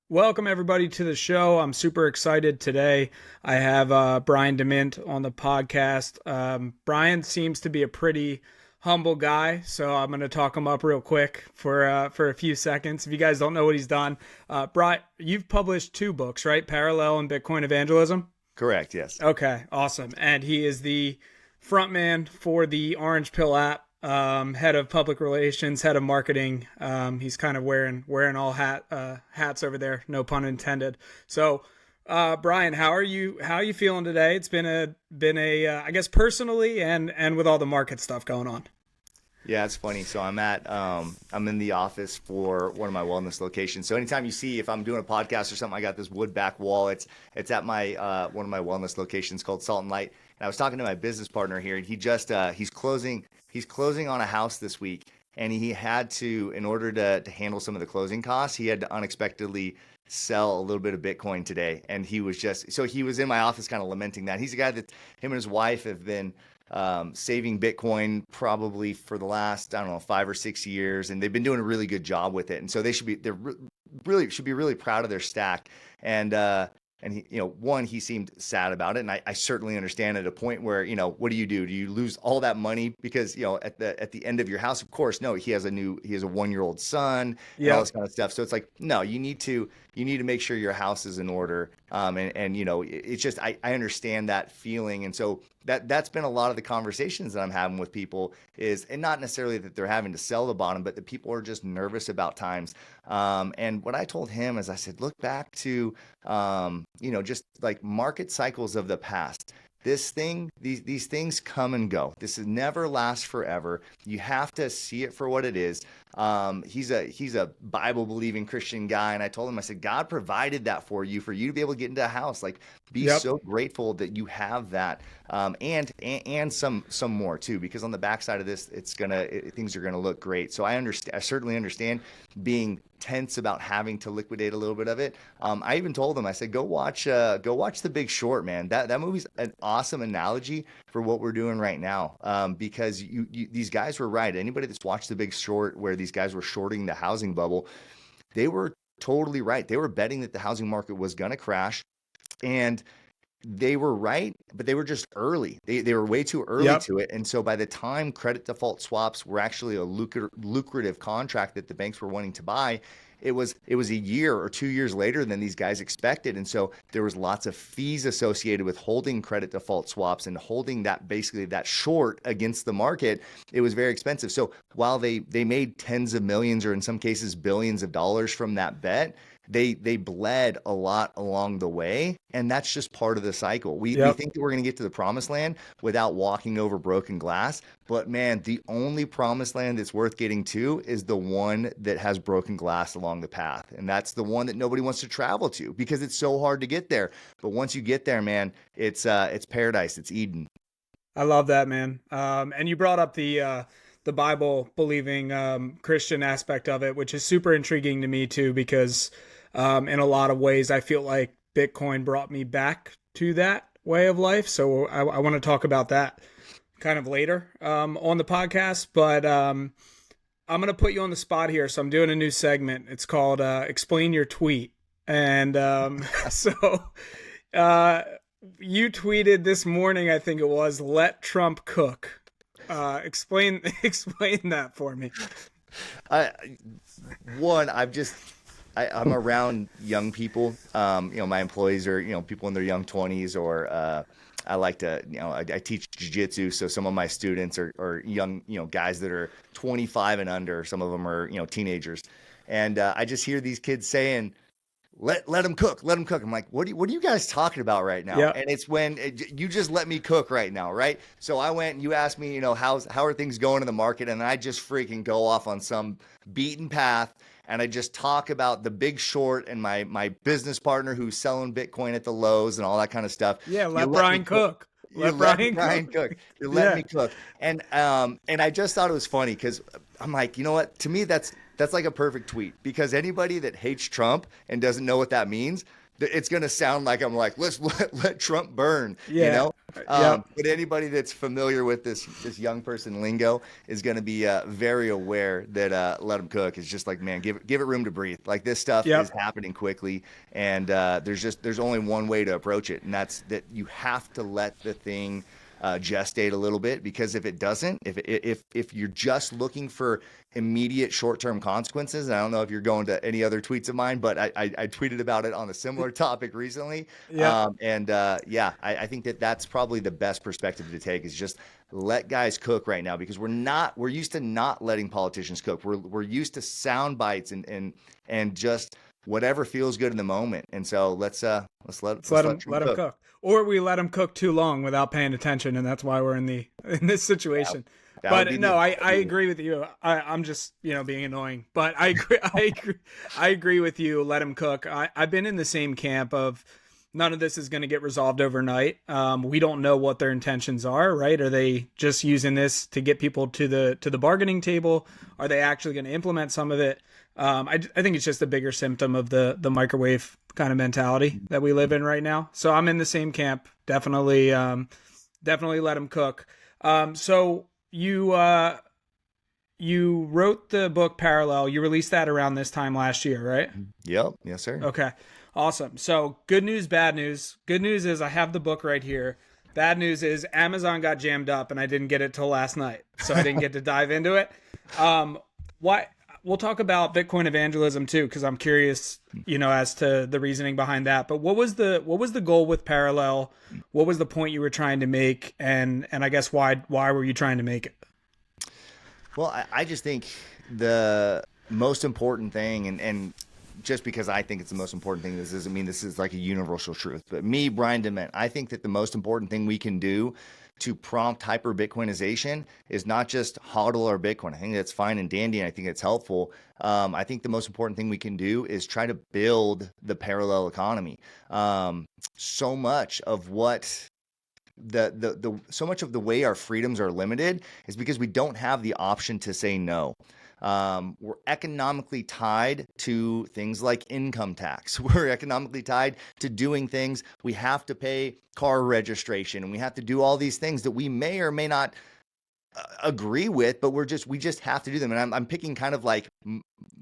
Welcome everybody to the show. I'm super excited today. I have Brian DeMint on the podcast. Brian seems to be a pretty humble guy, so I'm going to talk him up real quick for a few seconds. If you guys don't know what he's done, Brian, you've published two books, right? Parallel and Bitcoin Evangelism. Correct. Yes. Okay, awesome. And he is the frontman for the Orange Pill app. Head of public relations, head of marketing. He's kind of wearing all hats over there, no pun intended. So, Brian, how are you feeling today? It's been a I guess personally and with all the market stuff going on. Yeah, it's funny. So I'm in the office for one of my wellness locations. So anytime you see if I'm doing a podcast or something, I got this wood back wall. It's at my one of my wellness locations called Salt and Light. And I was talking to my business partner here, and he's closing on a house this week, and he had to, in order to handle some of the closing costs, he had to unexpectedly sell a little bit of Bitcoin today. And he was in my office kind of lamenting that. He's a guy that him and his wife have been saving Bitcoin probably for the last, 5 or 6 years, and they've been doing a really good job with it. And so they should be really proud of their stack. And he seemed sad about it, and I certainly understand at a point where, what do? Do you lose all that money because, at the end of your house? Of course, no. He has a 1-year-old son, and all this kind of stuff. So it's like, no, you need to make sure your house is in order. It's just I understand that feeling, and so that's been a lot of the conversations that I'm having with people and not necessarily that they're having to sell the bottom, but that people are just nervous about times. And what I told him is I said, look back to, just like market cycles of the past. These things come and go. This is never lasts forever. You have to see it for what it is. He's a Bible believing Christian guy, and I told him, I said, God provided that for you to be able to get into a house. Like, be so grateful that you have that, and some more too, because on the backside of this, things are gonna look great. So I certainly understand being tense about having to liquidate a little bit of it. I even told him, I said, go watch The Big Short, man. That movie's an awesome analogy for what we're doing right now. Because these guys were right. Anybody that's watched The Big Short, where these guys were shorting the housing bubble, they were totally right. They were betting that the housing market was going to crash, and they were right, but they were just early. They were way too early to it. And so by the time credit default swaps were actually a lucrative contract that the banks were wanting to buy, it was a year or 2 years later than these guys expected. And so there was lots of fees associated with holding credit default swaps and holding that short against the market. It was very expensive. So while they made tens of millions, or in some cases billions of dollars from that bet, they bled a lot along the way, and that's just part of the cycle. We think that we're going to get to the promised land without walking over broken glass, but man, the only promised land that's worth getting to is the one that has broken glass along the path, and that's the one that nobody wants to travel to because it's so hard to get there. But once you get there, man, it's paradise. It's Eden. I love that, man. And you brought up the Bible believing Christian aspect of it, which is super intriguing to me too, because in a lot of ways, I feel like Bitcoin brought me back to that way of life. So I want to talk about that kind of later on the podcast. But I'm going to put you on the spot here. So I'm doing a new segment. It's called Explain Your Tweet. And so you tweeted this morning, I think it was, let Trump cook. Explain that for me. I'm around young people. My employees are, people in their young 20s, or I like to, I teach jiu-jitsu. So some of my students are young, guys that are 25 and under. Some of them are, teenagers. And I just hear these kids saying, let them cook. I'm like, what are you guys talking about right now? Yep. And it's when you just let me cook right now, right? So I went and you asked me, how are things going in the market? And I just freaking go off on some beaten path. And I just talk about The Big Short and my business partner who's selling Bitcoin at the lows and all that kind of stuff. Yeah, let Brian cook. Let Brian cook. You're letting me cook. And I just thought it was funny because I'm like, you know what? To me, that's like a perfect tweet, because anybody that hates Trump and doesn't know what that means, it's going to sound like I'm like, let Trump burn, you Yeah. know? Yep. But anybody that's familiar with this young person lingo is going to be very aware that let them cook is just like, man, give it room to breathe. Like this stuff is Yep. happening quickly, and there's only one way to approach it, and that's that you have to let the thing gestate a little bit, because if it doesn't, if you're just looking for immediate short-term consequences, and I don't know if you're going to any other tweets of mine, but I tweeted about it on a similar topic recently. Yep. Yeah, I think that that's probably the best perspective to take, is just let guys cook right now, because we're used to not letting politicians cook. We're used to sound bites and just whatever feels good in the moment. And so Let's let let them Trump cook. cook, or we let them cook too long without paying attention, and that's why we're in this That, situation. that would be But no, I the agree with you. I'm just being annoying, but I agree. I agree with you. Let them cook. I've been in the same camp of none of this is going to get resolved overnight. We don't know what their intentions are. Right? Are they just using this to get people to the bargaining table? Are they actually going to implement some of it? I think it's just a bigger symptom of the microwave kind of mentality that we live in right now. So I'm in the same camp. Definitely let them cook. So you wrote the book Parallel. You released that around this time last year, right? Yep, yes, sir. Okay. Awesome. So good news, bad news. Good news is I have the book right here. Bad news is Amazon got jammed up and I didn't get it till last night. So I didn't get to dive into it. Why we'll talk about Bitcoin evangelism too, because I'm curious, as to the reasoning behind that. But what was the goal with Parallel? What was the point you were trying to make? And I guess why were you trying to make it? Well, I just think the most important thing, and just because I think it's the most important thing, this doesn't mean this is like a universal truth. But me, Brian Dement, I think that the most important thing we can do to prompt hyper Bitcoinization is not just hodl our Bitcoin. I think that's fine and dandy, and I think it's helpful. I think the most important thing we can do is try to build the parallel economy. So much of what so much of the way our freedoms are limited is because we don't have the option to say no. We're economically tied to things like income tax. We're economically tied to doing things. We have to pay car registration, and we have to do all these things that we may or may not agree with, but we just have to do them. And I'm picking kind of like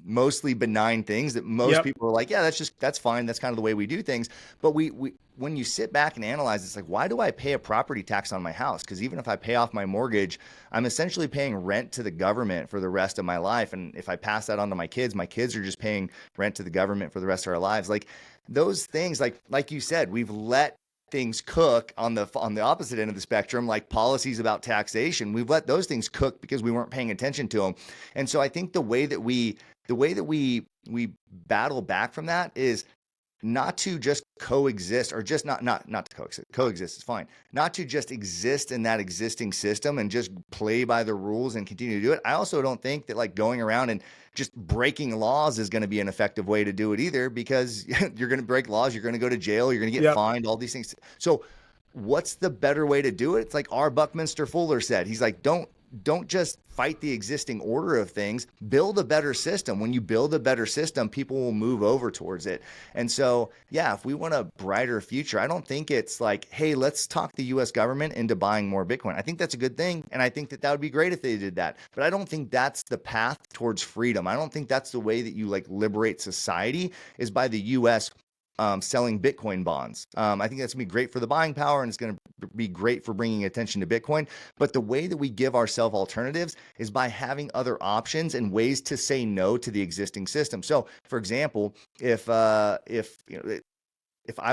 mostly benign things that most Yep. people are like, yeah, that's fine. That's kind of the way we do things. But we when you sit back and analyze, it's like, why do I pay a property tax on my house? Because even if I pay off my mortgage, I'm essentially paying rent to the government for the rest of my life. And if I pass that on to my kids are just paying rent to the government for the rest of our lives. Like those things, like you said, we've let things cook on the opposite end of the spectrum, like policies about taxation. We've let those things cook because we weren't paying attention to them. And so I think the way that we battle back from that is not to just coexist, or just not to coexist is fine, not to just exist in that existing system and just play by the rules and continue to do it. I also don't think that like going around and just breaking laws is going to be an effective way to do it either, because you're going to break laws, you're going to go to jail, you're going to get Yep. fined, all these things. So what's the better way to do it? It's like our Buckminster Fuller said. He's like, don't just fight the existing order of things, build a better system. When you build a better system, people will move over towards it. And so, yeah, if we want a brighter future, I don't think it's like, hey, let's talk the US government into buying more Bitcoin. I think that's a good thing. And I think that would be great if they did that. But I don't think that's the path towards freedom. I don't think that's the way that you like liberate society, is by the US selling Bitcoin bonds. I think that's going to be great for the buying power, and it's going to be great for bringing attention to Bitcoin. But the way that we give ourselves alternatives is by having other options and ways to say no to the existing system. So, for example, if I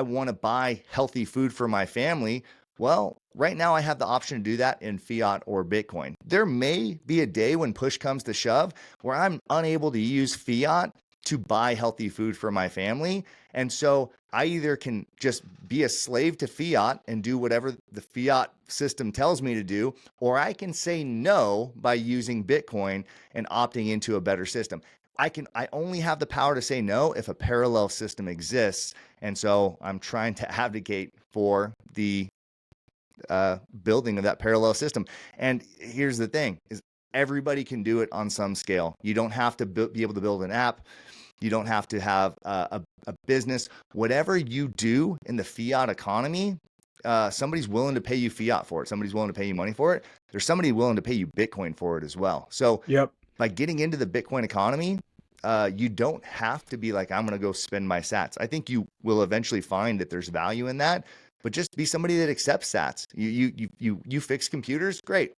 want to buy healthy food for my family, well, right now I have the option to do that in fiat or Bitcoin. There may be a day when push comes to shove where I'm unable to use fiat to buy healthy food for my family. And so I either can just be a slave to fiat and do whatever the fiat system tells me to do, or I can say no by using Bitcoin and opting into a better system. I only have the power to say no if a parallel system exists. And so I'm trying to advocate for the building of that parallel system. And here's the thing is everybody can do it on some scale. You don't have to be able to build an app. You don't have to have a business. Whatever you do in the fiat economy, somebody's willing to pay you fiat for it. Somebody's willing to pay you money for it. There's somebody willing to pay you Bitcoin for it as well. So Yep. by getting into the Bitcoin economy, you don't have to be like, I'm going to go spend my sats. I think you will eventually find that there's value in that, but just be somebody that accepts sats. You fix computers, great.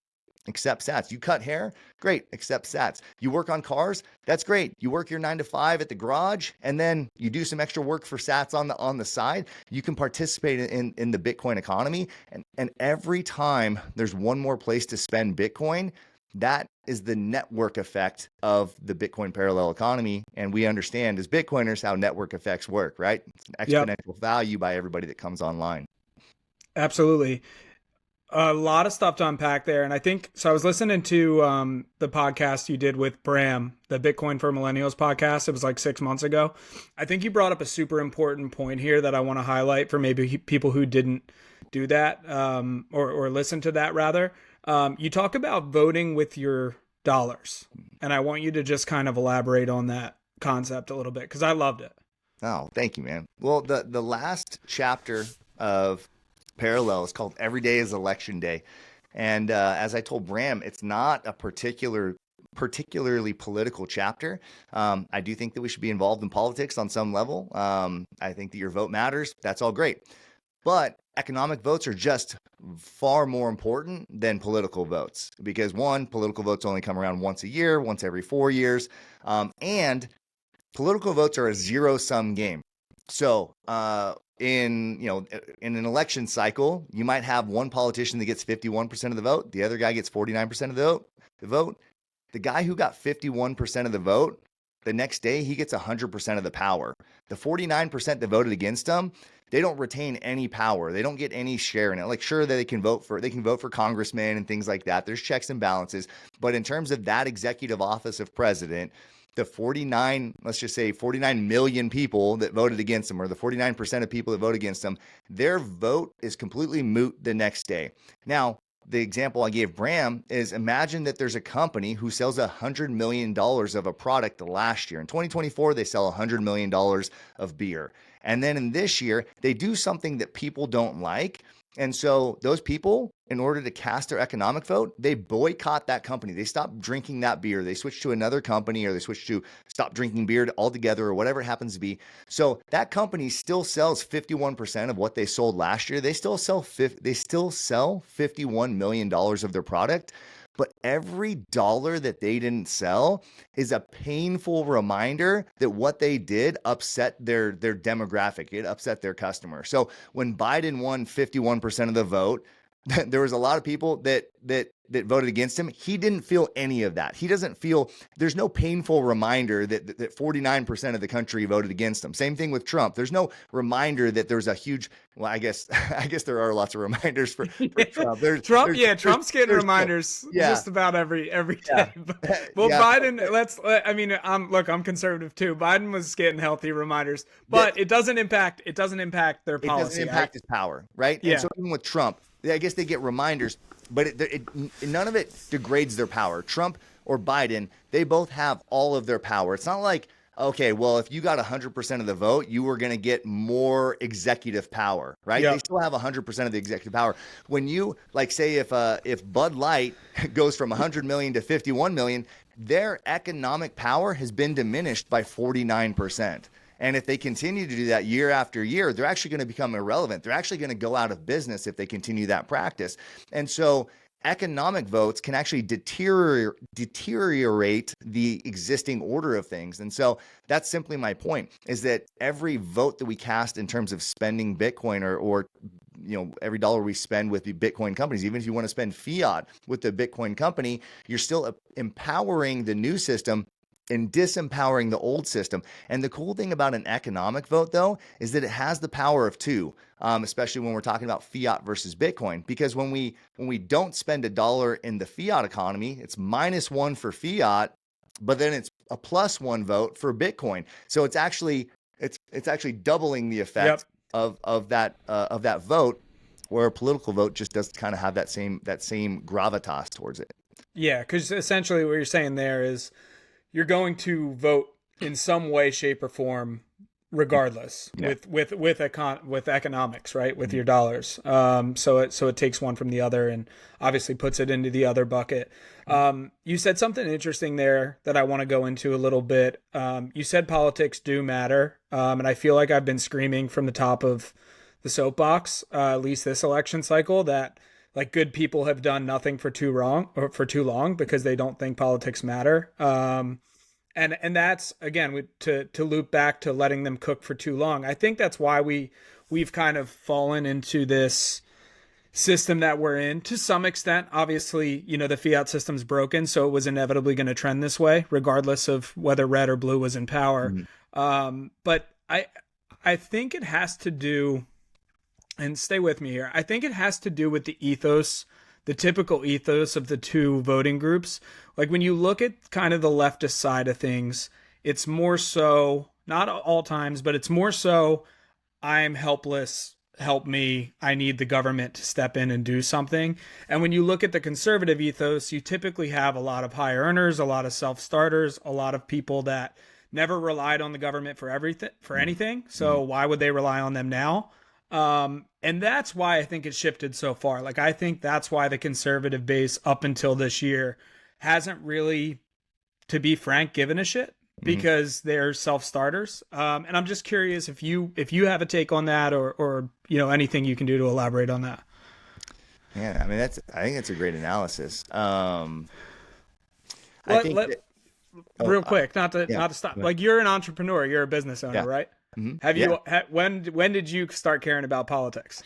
Accept sats. You cut hair, great. Accept sats. You work on cars, that's great. You work your 9 to 5 at the garage, and then you do some extra work for sats on the side. You can participate in the Bitcoin economy, and every time there's one more place to spend Bitcoin, that is the network effect of the Bitcoin parallel economy. And we understand as Bitcoiners how network effects work, right? It's an Yep. exponential value by everybody that comes online. Absolutely. A lot of stuff to unpack there. And I think, so I was listening to the podcast you did with Bram, the Bitcoin for Millennials podcast. It was like 6 months ago. I think you brought up a super important point here that I want to highlight for maybe people who didn't do that or listen to that rather. You talk about voting with your dollars. And I want you to just kind of elaborate on that concept a little bit because I loved it. Oh, thank you, man. Well, the last chapter of Parallel is called Every Day is Election Day. And as I told Bram, it's not a particularly political chapter. I do think that we should be involved in politics on some level. I think that your vote matters. That's all great. But economic votes are just far more important than political votes because one, political votes only come around once a year, once every 4 years. And political votes are a zero-sum game. So in an election cycle, you might have one politician that gets 51% of the vote, the other guy gets 49% of the vote. The guy who got 51% of the vote, the next day he gets 100% of the power. The 49% that voted against him, they don't retain any power. They don't get any share in it. Like, sure, they can vote for congressmen and things like that. There's checks and balances. But in terms of that executive office of president, the 49 million people that voted against him, or the 49% of people that vote against him, their vote is completely moot the next day. Now, the example I gave Bram is, imagine that there's a company who sells $100 million of a product last year. In 2024, they sell $100 million of beer. And then in this year, they do something that people don't like. And so those people, in order to cast their economic vote, they boycott that company. They stop drinking that beer. They switch to another company, or they switch to stop drinking beer altogether, or whatever it happens to be. So that company still sells 51% of what they sold last year. They still sell $51 million of their product. But every dollar that they didn't sell is a painful reminder that what they did upset their demographic. It upset their customer. So when Biden won 51% of the vote, there was a lot of people that voted against him. He didn't feel any of that. He doesn't feel, there's no painful reminder that 49% of the country voted against him. Same thing with Trump. There's no reminder that there's a huge, well, I guess there are lots of reminders for Trump. Trump's getting reminders just about every day. Well, yeah. Biden, I'm conservative too. Biden was getting healthy reminders, but it doesn't impact their policy. It doesn't impact his power, right? Yeah. And so even with Trump, I guess they get reminders, but none of it degrades their power. Trump or Biden, they both have all of their power. It's not like, okay, well, if you got 100% of the vote, you were going to get more executive power, right? Yep. They still have 100% of the executive power. When you, like, say if Bud Light goes from 100 million to 51 million, their economic power has been diminished by 49%. And if they continue to do that year after year, they're actually going to become irrelevant. They're actually going to go out of business if they continue that practice. And so economic votes can actually deteriorate the existing order of things. And so that's simply my point, is that every vote that we cast in terms of spending Bitcoin or every dollar we spend with the Bitcoin companies, even if you want to spend fiat with the Bitcoin company, you're still empowering the new system and disempowering the old system. And the cool thing about an economic vote, though, is that it has the power of two, especially when we're talking about fiat versus Bitcoin. Because when we don't spend $1 in the fiat economy, it's -1 for fiat, but then it's a +1 vote for Bitcoin. So it's actually doubling the effect of that vote, where a political vote just does kind of have that same gravitas towards it. Yeah, because essentially what you're saying there is, you're going to vote in some way, shape, or form, regardless, Yeah. with economics, right? With your dollars. So it takes one from the other and obviously puts it into the other bucket. You said something interesting there that I want to go into a little bit. You said politics do matter, and I feel like I've been screaming from the top of the soapbox, at least this election cycle, that like good people have done nothing for too long because they don't think politics matter. And that's again to loop back to letting them cook for too long. I think that's why we've kind of fallen into this system that we're in to some extent. Obviously, the fiat system's broken, so it was inevitably going to trend this way, regardless of whether red or blue was in power. But I think it has to do, and stay with me here, I think it has to do with the ethos, the typical ethos of the two voting groups. Like when you look at kind of the leftist side of things, it's more so, not all times, but it's more so, I'm helpless, help me, I need the government to step in and do something. And when you look at the conservative ethos, you typically have a lot of high earners, a lot of self-starters, a lot of people that never relied on the government for anything. So why would they rely on them now? And that's why I think it shifted so far. Like, I think that's why the conservative base up until this year hasn't really, to be frank, given a shit, because they're self-starters. And I'm just curious if you have a take on that, or anything you can do to elaborate on that. Yeah, I mean, I think that's a great analysis. Real quick, not to stop. Like, you're an entrepreneur, you're a business owner, right? Have you? When did you start caring about politics?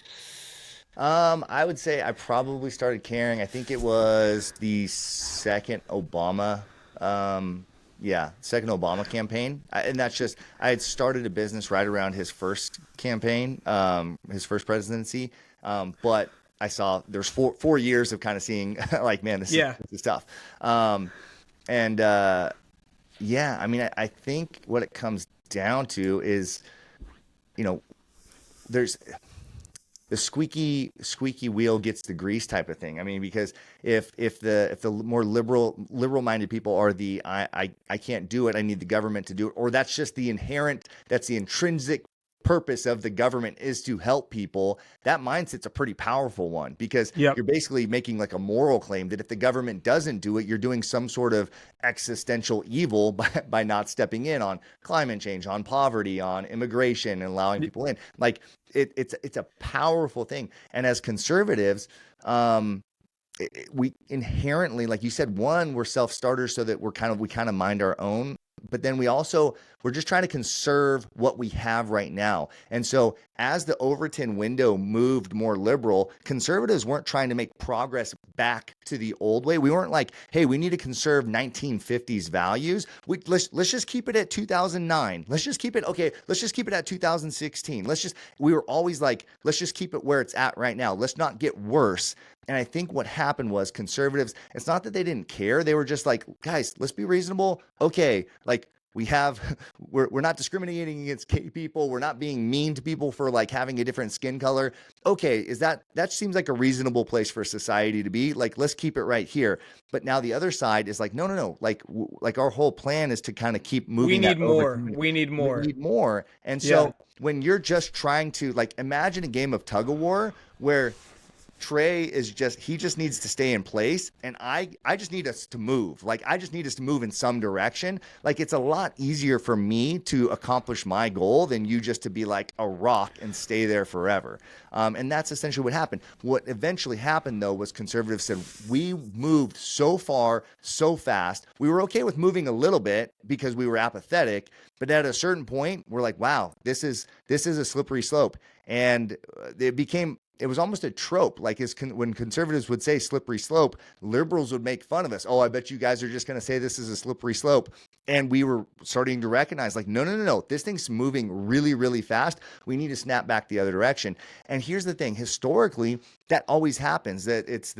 I would say I probably started caring. I think it was the second Obama, second Obama campaign, and that's just I had started a business right around his first campaign, his first presidency, but I saw there's 4 years of kind of seeing like, man, this is tough, I mean, I think what it comes down to is, there's the squeaky wheel gets the grease type of thing. I mean, because if the more liberal minded people are I can't do it, I need the government to do it, or that's just the intrinsic purpose of the government is to help people, that mindset's a pretty powerful one, because you're basically making like a moral claim that if the government doesn't do it, you're doing some sort of existential evil by not stepping in on climate change, on poverty, on immigration, and allowing people in. Like, it's a powerful thing. And as conservatives, we inherently, like you said, we're self-starters, so that we kind of mind our own. But then we're just trying to conserve what we have right now. And so as the Overton window moved more liberal, conservatives weren't trying to make progress back to the old way. We weren't like, hey, we need to conserve 1950s values. Let's just keep it at 2009. Let's just keep it at 2016. We were always like, let's just keep it where it's at right now. Let's not get worse. And I think what happened was conservatives, it's not that they didn't care. They were just like, guys, let's be reasonable. Okay, like we're not discriminating against gay people. We're not being mean to people for like having a different skin color. Okay, that seems like a reasonable place for society to be. Like, let's keep it right here. But now the other side is like, no. Like our whole plan is to kind of keep moving. We need more. And so when you're just trying to, like, imagine a game of tug of war where Trey he just needs to stay in place, and I just need us to move. Like, I just need us to move in some direction. Like, it's a lot easier for me to accomplish my goal than you just to be like a rock and stay there forever. And that's essentially what happened. What eventually happened, though, was conservatives said, we moved so far, so fast. We were okay with moving a little bit because we were apathetic, but at a certain point, we're like, wow, this is a slippery slope. And it was almost a trope. Like, when conservatives would say slippery slope, liberals would make fun of us. Oh, I bet you guys are just going to say this is a slippery slope. And we were starting to recognize, like, no. This thing's moving really, really fast. We need to snap back the other direction. And here's the thing. Historically, that always happens. That it's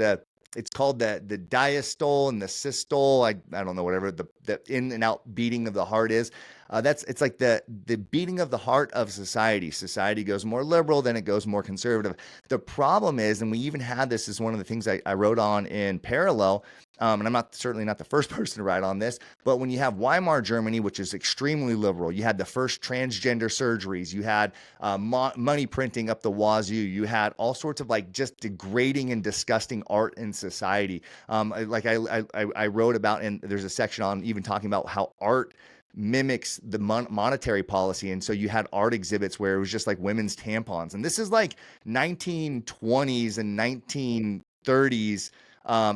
called the diastole and the systole. I don't know, whatever the in and out beating of the heart is. It's like the beating of the heart of society. Society goes more liberal, then it goes more conservative. The problem is, and we even had this as one of the things I wrote on in Parallel, And I'm not certainly not the first person to write on this, but when you have Weimar Germany, which is extremely liberal, you had the first transgender surgeries, you had money printing up the wazoo, you had all sorts of like just degrading and disgusting art in society. I wrote about, and there's a section on even talking about how art mimics the monetary policy. And so you had art exhibits where it was just like women's tampons. And this is like 1920s and 1930s,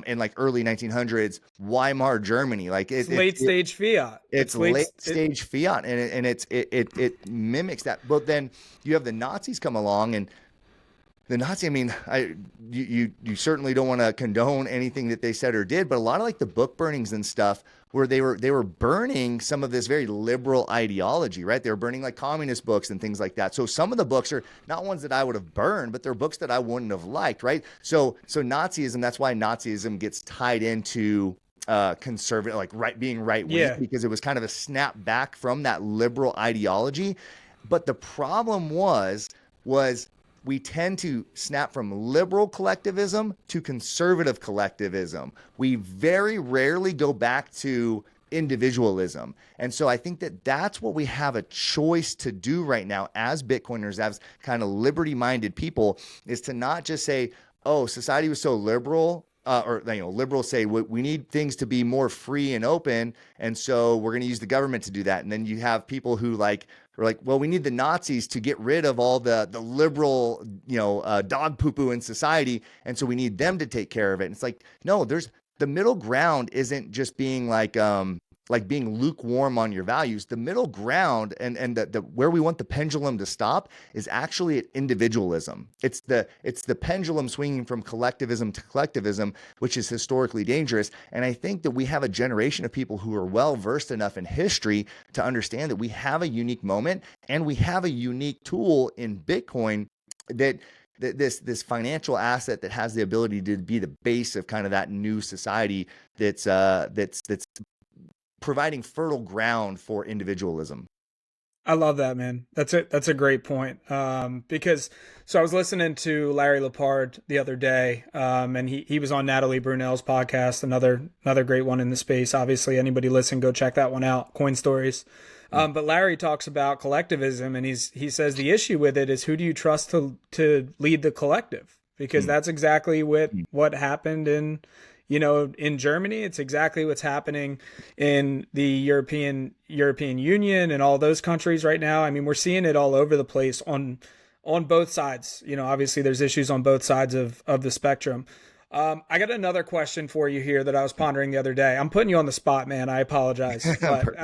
in like early 1900s Weimar Germany. Like It's late stage fiat. it's late stage fiat, and it mimics that. But then you have the Nazis come along, and the Nazi, I mean, you certainly don't want to condone anything that they said or did, but a lot of like the book burnings and stuff where they were burning some of this very liberal ideology, right? They were burning like communist books and things like that. So some of the books are not ones that I would have burned, but they're books that I wouldn't have liked, right? So Nazism, that's why Nazism gets tied into conservative, like being right wing, because it was kind of a snap back from that liberal ideology. But the problem was we tend to snap from liberal collectivism to conservative collectivism. We very rarely go back to individualism. And so I think that that's what we have a choice to do right now as Bitcoiners, as kind of liberty-minded people, is to not just say, oh, society was so liberal, or liberals say we need things to be more free and open, and so we're going to use the government to do that. And then you have people who are like, well, we need the Nazis to get rid of all the liberal, dog poo-poo in society, and so we need them to take care of it. And it's like, no, there's the middle ground isn't just being like being lukewarm on your values. The middle ground and the where we want the pendulum to stop is actually at individualism. It's the pendulum swinging from collectivism to collectivism, which is historically dangerous. And I think that we have a generation of people who are well versed enough in history to understand that we have a unique moment and we have a unique tool in Bitcoin that this financial asset that has the ability to be the base of kind of that new society that's providing fertile ground for individualism. I love that, man. That's it. That's a great point. Because so I was listening to Larry Lepard the other day, and he was on Natalie Brunell's podcast, another great one in the space. Obviously, anybody listen, go check that one out. Coin Stories. But Larry talks about collectivism, and he says the issue with it is who do you trust to lead the collective? Because that's exactly what happened in Germany. It's exactly what's happening in the European Union and all those countries right now. I mean, we're seeing it all over the place on both sides. Obviously there's issues on both sides of the spectrum. I got another question for you here that I was pondering the other day. I'm putting you on the spot, man. I apologize, but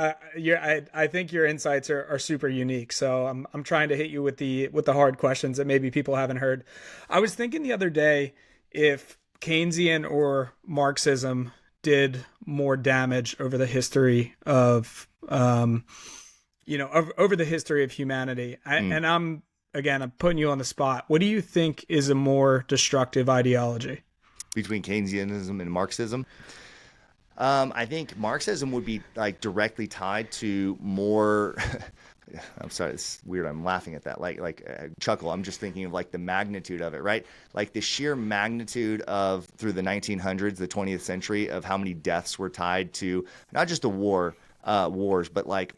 I think your insights are super unique. So I'm trying to hit you with the hard questions that maybe people haven't heard. I was thinking the other day if Keynesian or Marxism did more damage over the history of, over the history of humanity. And I'm putting you on the spot. What do you think is a more destructive ideology? Between Keynesianism and Marxism? I think Marxism would be like directly tied to more I'm sorry, it's weird. I'm laughing at that. Like chuckle. I'm just thinking of like the magnitude of it, right? Like the sheer magnitude of through the 1900s, the 20th century, of how many deaths were tied to not just a wars, but like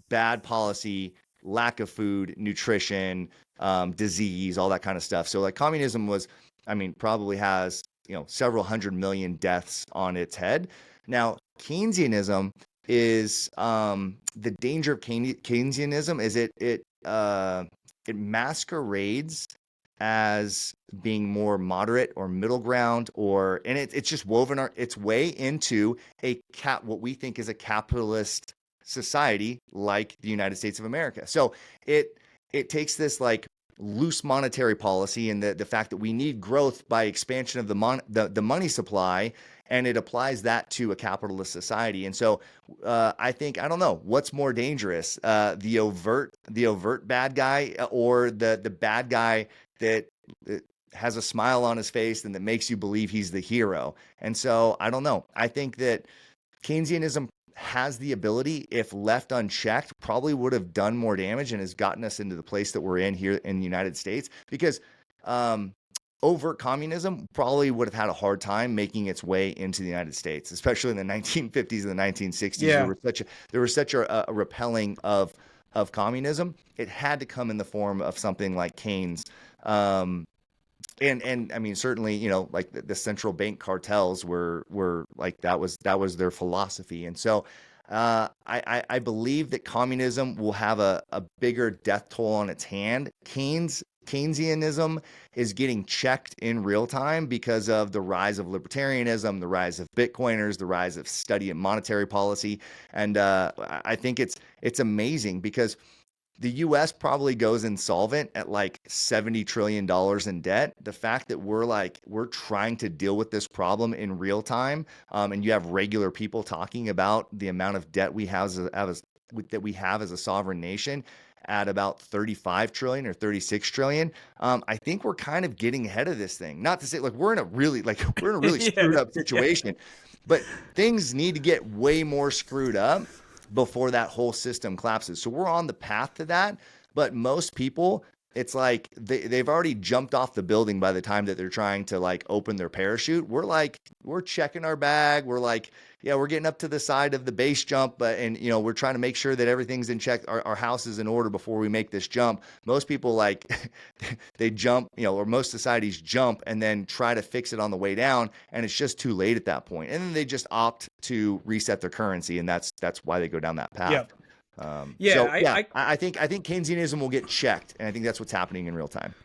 bad policy, lack of food, nutrition, disease, all that kind of stuff. So like communism probably has several 100 million deaths on its head. Now Keynesianism is the danger of Keynesianism is it masquerades as being more moderate or middle ground, and it's just woven its way into what we think is a capitalist society like the United States of America. So it takes this like loose monetary policy and the fact that we need growth by expansion of the money supply, and it applies that to a capitalist society. And so I don't know what's more dangerous, the overt bad guy or the bad guy that has a smile on his face and that makes you believe he's the hero. And so I don't know. I think that Keynesianism has the ability, if left unchecked, probably would have done more damage and has gotten us into the place that we're in here in the United States. Because overt communism probably would have had a hard time making its way into the United States, especially in the 1950s and the 1960s. Yeah. There was such a repelling of communism. It had to come in the form of something like Keynes. Um, and I mean, certainly, like the central bank cartels were like that was their philosophy. And so I believe that communism will have a bigger death toll on its hand. Keynesianism is getting checked in real time because of the rise of libertarianism, the rise of Bitcoiners, the rise of study in monetary policy. And I think it's amazing because the US probably goes insolvent at like $70 trillion in debt. The fact that we're trying to deal with this problem in real time, and you have regular people talking about the amount of debt that we have as a sovereign nation at about 35 trillion or 36 trillion. I think we're kind of getting ahead of this thing. Not to say we're in a really screwed up situation, but things need to get way more screwed up before that whole system collapses. So we're on the path to that. But most people, it's like they've already jumped off the building by the time that they're trying to like open their parachute. We're checking our bag. We're like, yeah, we're getting up to the side of the base jump, and we're trying to make sure that everything's in check. Our house is in order before we make this jump. Most people they jump, or most societies jump and then try to fix it on the way down, and it's just too late at that point. And then they just opt to reset their currency, and that's why they go down that path. Yep. I think Keynesianism will get checked, and I think that's what's happening in real time.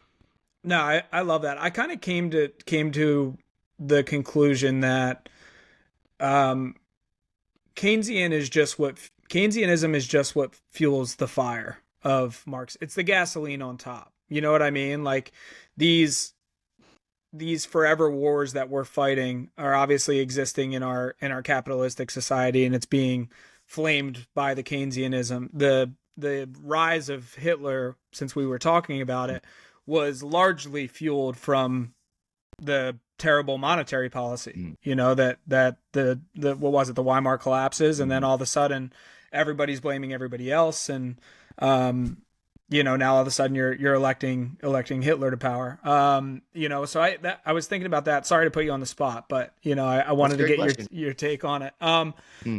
No, I love that. I kind of came to the conclusion that Keynesianism is just what fuels the fire of Marx. It's the gasoline on top. You know what I mean? Like these forever wars that we're fighting are obviously existing in our capitalistic society, and it's being flamed by the Keynesianism. The rise of Hitler, since we were talking about it, was largely fueled from the terrible monetary policy. That the what was it, the Weimar collapses, and then all of a sudden everybody's blaming everybody else, and now all of a sudden you're electing Hitler to power. So I was thinking about that. Sorry to put you on the spot, but I wanted to get your take on it.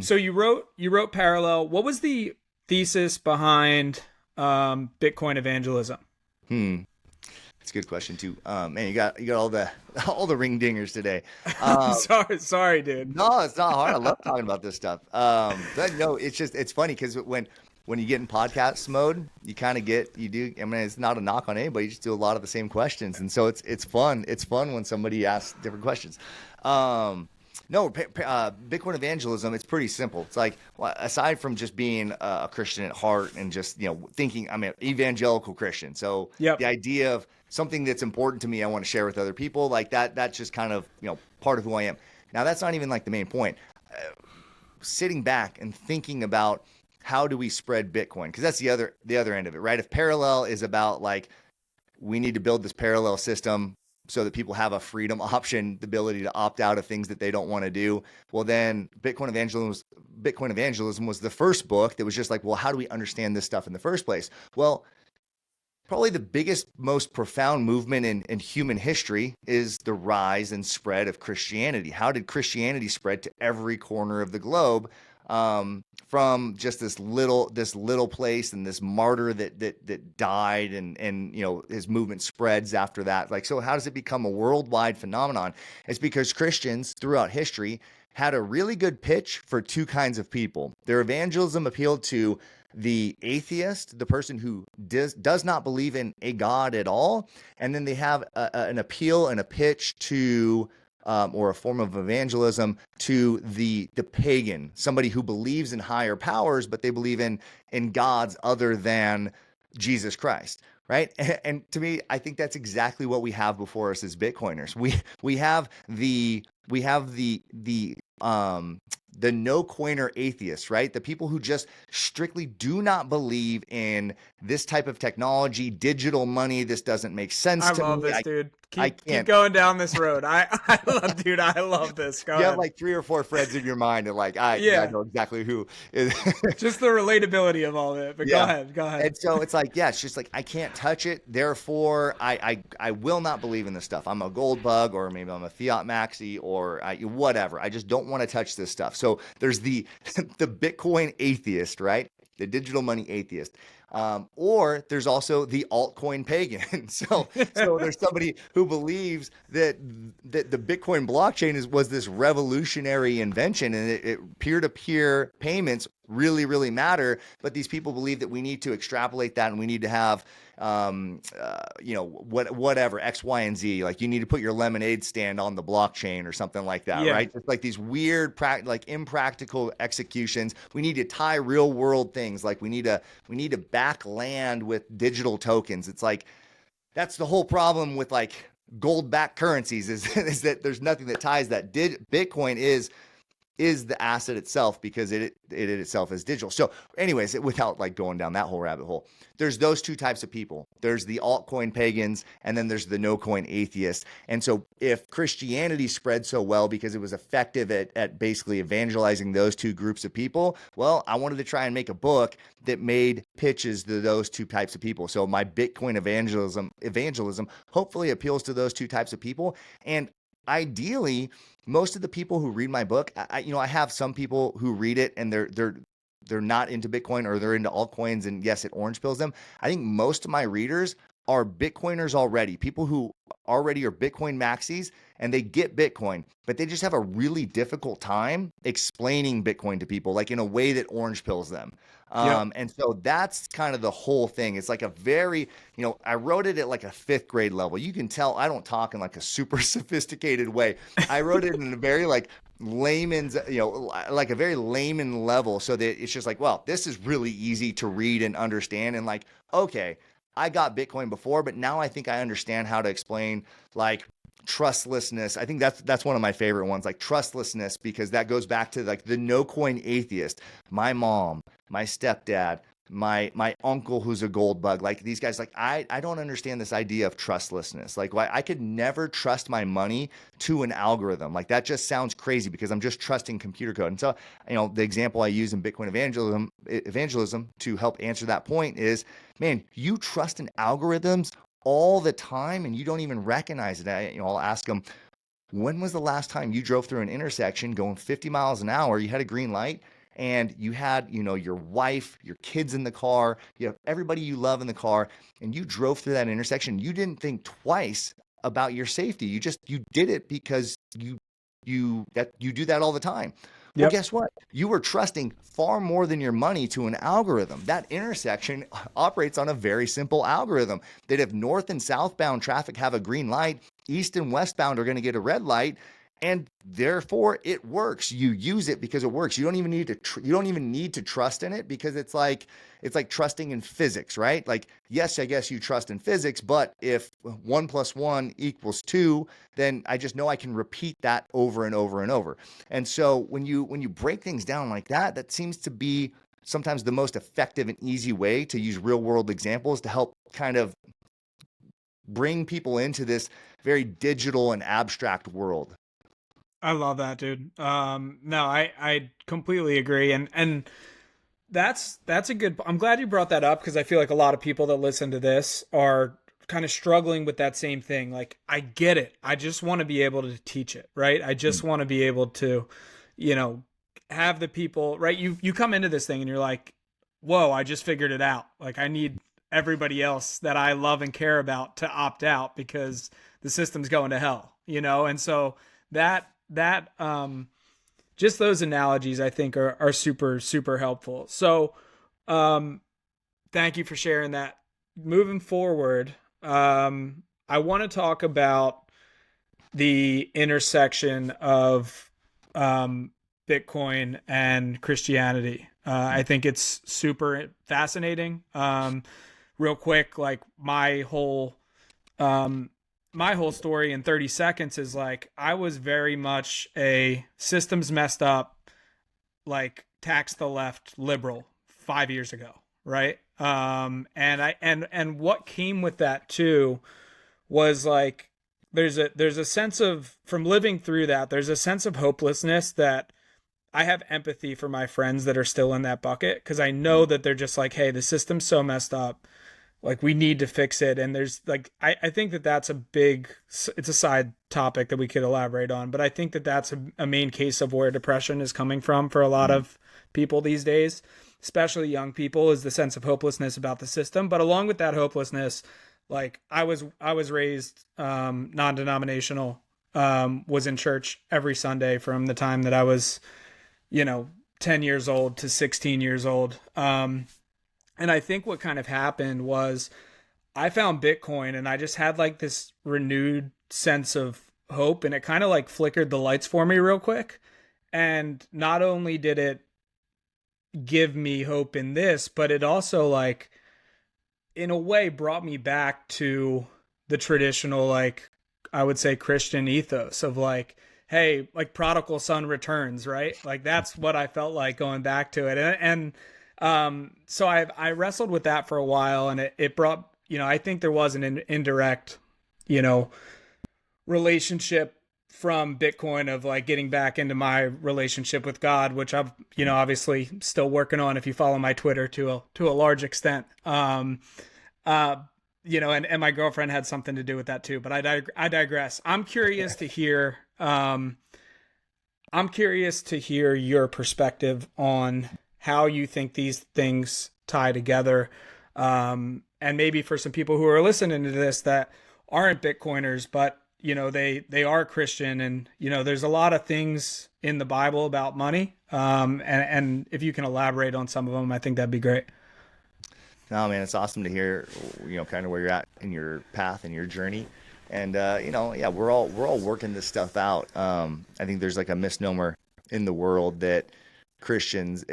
So you wrote Parallel. What was the thesis behind Bitcoin evangelism? That's a good question too. Man, you got all the ring dingers today. Sorry, dude. No, it's not hard. I love talking about this stuff. But no, it's funny because when you get in podcast mode, it's not a knock on anybody. You just do a lot of the same questions. And so it's fun. It's fun when somebody asks different questions. Bitcoin evangelism, it's pretty simple. It's like, aside from just being a Christian at heart and just, thinking I'm an evangelical Christian. So The idea of something that's important to me, I want to share with other people, like that's just kind of, part of who I am. Now, that's not even like the main point. Sitting back and thinking about how do we spread Bitcoin? Because that's the other end of it, right? If Parallel is about like, we need to build this parallel system so that people have a freedom option, the ability to opt out of things that they don't want to do. Well, then Bitcoin evangelism was the first book that was just like, well, how do we understand this stuff in the first place? Well, probably the biggest, most profound movement in human history is the rise and spread of Christianity. How did Christianity spread to every corner of the globe? From just this little place and this martyr that died, and his movement spreads after that. Like, so how does it become a worldwide phenomenon? It's because Christians throughout history had a really good pitch for two kinds of people. Their evangelism appealed to the atheist, the person who does not believe in a God at all, and then they have an appeal and a pitch to or a form of evangelism to the pagan, somebody who believes in higher powers, but they believe in gods other than Jesus Christ, right? And to me, I think that's exactly what we have before us as Bitcoiners. We have the no coiner atheists, right? The people who just strictly do not believe in this type of technology, digital money. This doesn't make sense to me. I love this, dude. I Keep can't. going down this road. I love, dude. I love this. Go You have ahead. like 3 or 4 friends in your mind, and like I Yeah, know exactly who is. just the relatability of all of it. But go Yeah. ahead. Go ahead. And so it's like, yeah, it's just like I can't touch it. Therefore, I will not believe in this stuff. I'm a gold bug, or maybe I'm a fiat maxi, or whatever. I just don't want to touch this stuff. So there's the the Bitcoin atheist, right? The digital money atheist. Or there's also the altcoin pagan. So there's somebody who believes that the Bitcoin blockchain was this revolutionary invention, and it peer-to-peer payments really matter. But these people believe that we need to extrapolate that, and we need to have whatever X, Y, and Z. Like you need to put your lemonade stand on the blockchain or something like that, Yeah. right? Just like these weird, like impractical executions. We need to tie real world things. Like we need to back land with digital tokens. It's like that's the whole problem with like gold backed currencies is that there's nothing that ties that. Bitcoin is the asset itself, because it itself is digital. So anyways, without like going down that whole rabbit hole, there's those two types of people. There's the altcoin pagans, and then there's the no coin atheists. And so if Christianity spread so well because it was effective at basically evangelizing those two groups of people, well, I wanted to try and make a book that made pitches to those two types of people. So my Bitcoin evangelism hopefully appeals to those two types of people. And ideally, most of the people who read my book, I have some people who read it and they're not into Bitcoin, or they're into altcoins, and yes, it orange pills them. I think most of my readers are Bitcoiners already, people who already are Bitcoin maxis, and they get Bitcoin, but they just have a really difficult time explaining Bitcoin to people, like in a way that orange pills them. Yep. And so that's kind of the whole thing. It's like a very, I wrote it at like a 5th grade level. You can tell I don't talk in like a super sophisticated way. I wrote it in a very like layman's, like a very layman level, so that it's just like, well, this is really easy to read and understand. And like, okay, I got Bitcoin before, but now I think I understand how to explain like trustlessness. I think that's one of my favorite ones, like trustlessness, because that goes back to like the no coin atheist, my mom, my stepdad, my uncle who's a gold bug. Like these guys, like I don't understand this idea of trustlessness. Like why I could never trust my money to an algorithm. Like that just sounds crazy, because I'm just trusting computer code. And so, the example I use in Bitcoin evangelism to help answer that point is, man, you trust in algorithms all the time and you don't even recognize it. I'll ask them, when was the last time you drove through an intersection going 50 miles an hour? You had a green light, and you had, your wife, your kids in the car, you have everybody you love in the car, and you drove through that intersection. You didn't think twice about your safety. You did it because you do that all the time. Well, Yep. guess what? You were trusting far more than your money to an algorithm. That intersection operates on a very simple algorithm that if north and southbound traffic have a green light, east and westbound are going to get a red light, and therefore it works. You use it because it works. You don't even need to trust in it, because it's like trusting in physics, right? Like, yes, I guess you trust in physics, but if 1 + 1 = 2, then I just know I can repeat that over and over and over. And so when you break things down like that, that seems to be sometimes the most effective and easy way to use real world examples to help kind of bring people into this very digital and abstract world. I love that, dude. No, I completely agree. And that's a good, I'm glad you brought that up, because I feel like a lot of people that listen to this are kind of struggling with that same thing. Like, I get it. I just want to be able to teach it, right? I just want to be able to, have the people, right? You come into this thing and you're like, whoa, I just figured it out. Like, I need everybody else that I love and care about to opt out because the system's going to hell, And so that just those analogies I think are super, super helpful. So thank you for sharing that. Moving forward, I want to talk about the intersection of Bitcoin and Christianity. I think it's super fascinating. Real quick, like my whole story in 30 seconds is like, I was very much a systems messed up, like tax the left liberal 5 years ago. Right. And what came with that too was like, there's a sense of, from living through that, there's a sense of hopelessness that I have empathy for my friends that are still in that bucket, because I know that they're just like, hey, the system's so messed up, like we need to fix it. And there's like, I think that that's a big, it's a side topic that we could elaborate on, but I think that that's a main case of where depression is coming from for a lot of people these days, especially young people, is the sense of hopelessness about the system. But along with that hopelessness, like I was raised non-denominational, was in church every Sunday from the time that I was, 10 years old to 16 years old. And I think what kind of happened was I found Bitcoin and I just had like this renewed sense of hope, and it kind of like flickered the lights for me real quick. And not only did it give me hope in this, but it also like in a way brought me back to the traditional, like I would say Christian ethos of like, hey, like prodigal son returns, right? Like that's what I felt like going back to it. So I wrestled with that for a while, and it brought, I think there was an indirect, you know, relationship from Bitcoin of like getting back into my relationship with God, which I've, obviously still working on if you follow my Twitter to a large extent. Uh, and my girlfriend had something to do with that too, but I digress. I'm curious to hear your perspective on how you think these things tie together. And maybe for some people who are listening to this that aren't Bitcoiners, but they are Christian, and there's a lot of things in the Bible about money. And if you can elaborate on some of them, I think that'd be great. No, man, it's awesome to hear, kind of where you're at in your path and your journey. And yeah, we're all working this stuff out. I think there's like a misnomer in the world that Christians,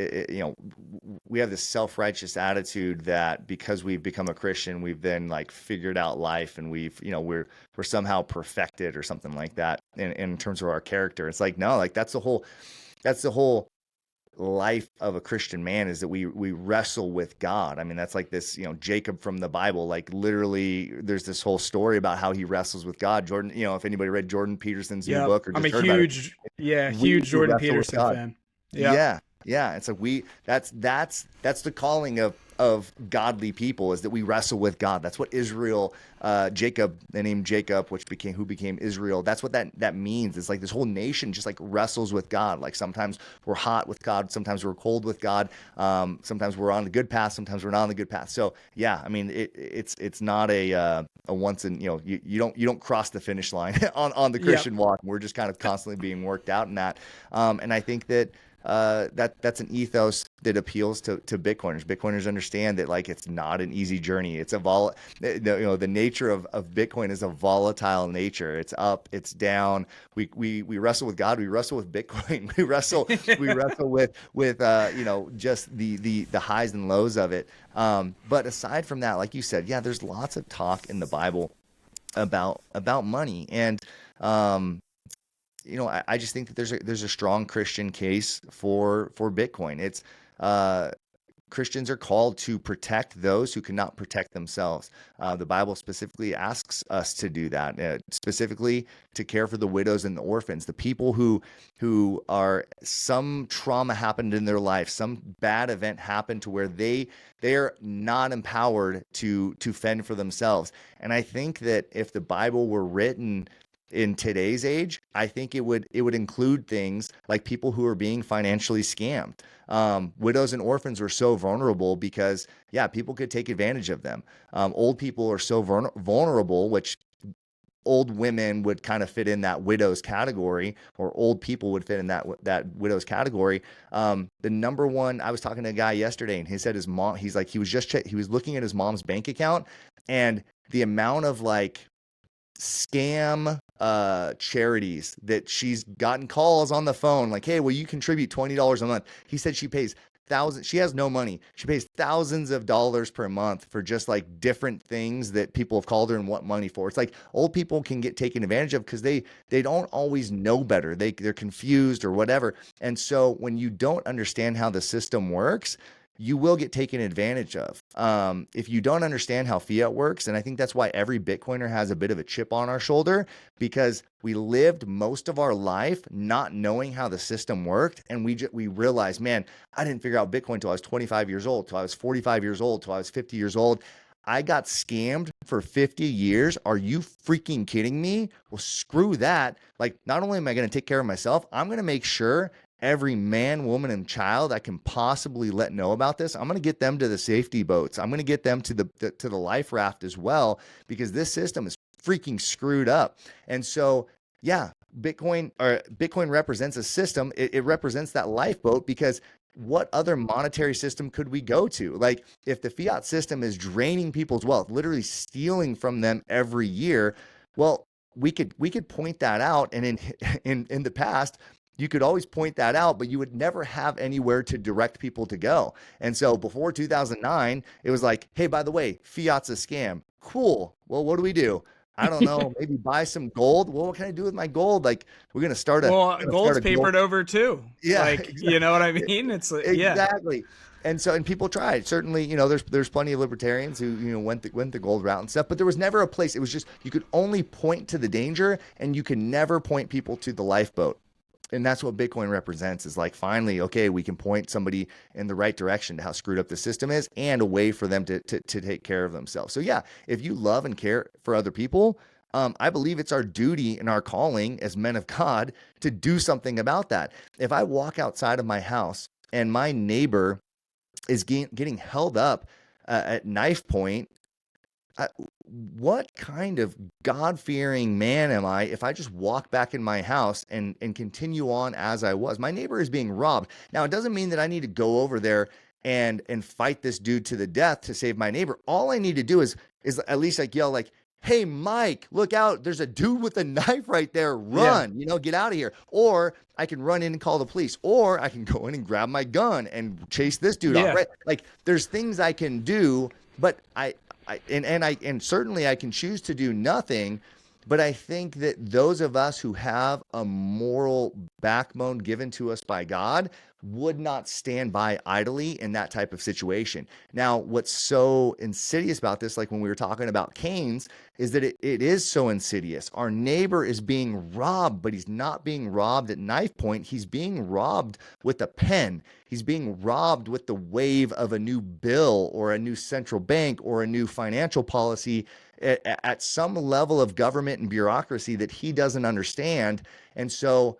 we have this self-righteous attitude that because we've become a Christian, we've then like figured out life, and we're somehow perfected or something like that in terms of our character. It's like, no, like that's the whole life of a Christian man, is that we wrestle with God. I mean, that's like this, Jacob from the Bible, like literally there's this whole story about how he wrestles with God. Jordan, if anybody read Jordan Peterson's new Yep. book or I'm a just heard about it, huge we Jordan wrestle with Peterson God. fan. Yeah. Yeah. Yeah. It's like that's the calling of godly people, is that we wrestle with God. That's what Israel, Jacob, the name Jacob, who became Israel. That's what that means. It's like this whole nation just like wrestles with God. Like sometimes we're hot with God, sometimes we're cold with God. Sometimes we're on the good path, sometimes we're not on the good path. So yeah, I mean, it's not a once in, you don't cross the finish line on the Christian walk. We're just kind of constantly being worked out in that. And I think that that's an ethos that appeals to Bitcoiners. Bitcoiners understand that like it's not an easy journey. It's the nature of Bitcoin is a volatile nature. It's up, it's down. We wrestle with God. We wrestle with Bitcoin. We wrestle with just the highs and lows of it. But aside from that, like you said, yeah, there's lots of talk in the Bible about money. And I just think that there's a strong Christian case for Bitcoin. It's Christians are called to protect those who cannot protect themselves. The Bible specifically asks us to do that, specifically to care for the widows and the orphans, the people who are, some trauma happened in their life, some bad event happened to where they're not empowered to fend for themselves. And I think that if the Bible were written in today's age, I think it would include things like people who are being financially scammed. Widows and orphans were so vulnerable because, yeah, people could take advantage of them. Old people are so vulnerable, which old women would kind of fit in that widows category, or old people would fit in that widows category. The number one, I was talking to a guy yesterday, and he said his mom, he was looking at his mom's bank account, and the amount of like scam charities that she's gotten calls on the phone like, hey, will you contribute $20 a month? He said she pays she has no money. She pays thousands of dollars per month for just like different things that people have called her and want money for. It's like old people can get taken advantage of because they don't always know better. They're confused or whatever. And so when you don't understand how the system works, you will get taken advantage of. If you don't understand how fiat works, and I think that's why every Bitcoiner has a bit of a chip on our shoulder, because we lived most of our life not knowing how the system worked. And we realized, man, I didn't figure out Bitcoin till I was 25 years old, till I was 45 years old, till I was 50 years old. I got scammed for 50 years. Are you freaking kidding me? Well, screw that. Like, not only am I going to take care of myself, I'm going to make sure every man, woman, and child I can possibly let know about this. I'm going to get them to the safety boats. I'm going to get them to the life raft as well, because this system is freaking screwed up. And so, yeah, Bitcoin represents a system. It represents that lifeboat, because what other monetary system could we go to? Like, if the fiat system is draining people's wealth, literally stealing from them every year, well, we could point that out. And in the past, you could always point that out, but you would never have anywhere to direct people to go. And so before 2009, it was like, hey, by the way, fiat's a scam. Cool. Well, what do we do? I don't know. Maybe buy some gold. Well, what can I do with my gold? Like, we're gonna start Well, gold's a gold. papered over too. Yeah, Like, exactly. you know what I mean? It's like, yeah. Exactly. And people tried. Certainly, there's plenty of libertarians who, went the gold route and stuff, but there was never a place. It was just, you could only point to the danger, and you can never point people to the lifeboat. And that's what Bitcoin represents, is like, finally, okay, we can point somebody in the right direction to how screwed up the system is, and a way for them to take care of themselves. So yeah, if you love and care for other people, I believe it's our duty and our calling as men of God to do something about that. If I walk outside of my house and my neighbor is getting held up at knife point, what kind of God-fearing man am I if I just walk back in my house and continue on as I was? My neighbor is being robbed. Now, it doesn't mean that I need to go over there and fight this dude to the death to save my neighbor. All I need to do is at least like yell like, hey, Mike, look out. There's a dude with a knife right there. Yeah. Run, get out of here. Or I can run in and call the police. Or I can go in and grab my gun and chase this dude off, Yeah. right? Like, there's things I can do, but and certainly I can choose to do nothing. But I think that those of us who have a moral backbone given to us by God would not stand by idly in that type of situation. Now, what's so insidious about this, like when we were talking about Cain's, is that it is so insidious. Our neighbor is being robbed, but he's not being robbed at knife point. He's being robbed with a pen. He's being robbed with the wave of a new bill or a new central bank or a new financial policy at some level of government and bureaucracy that he doesn't understand. And so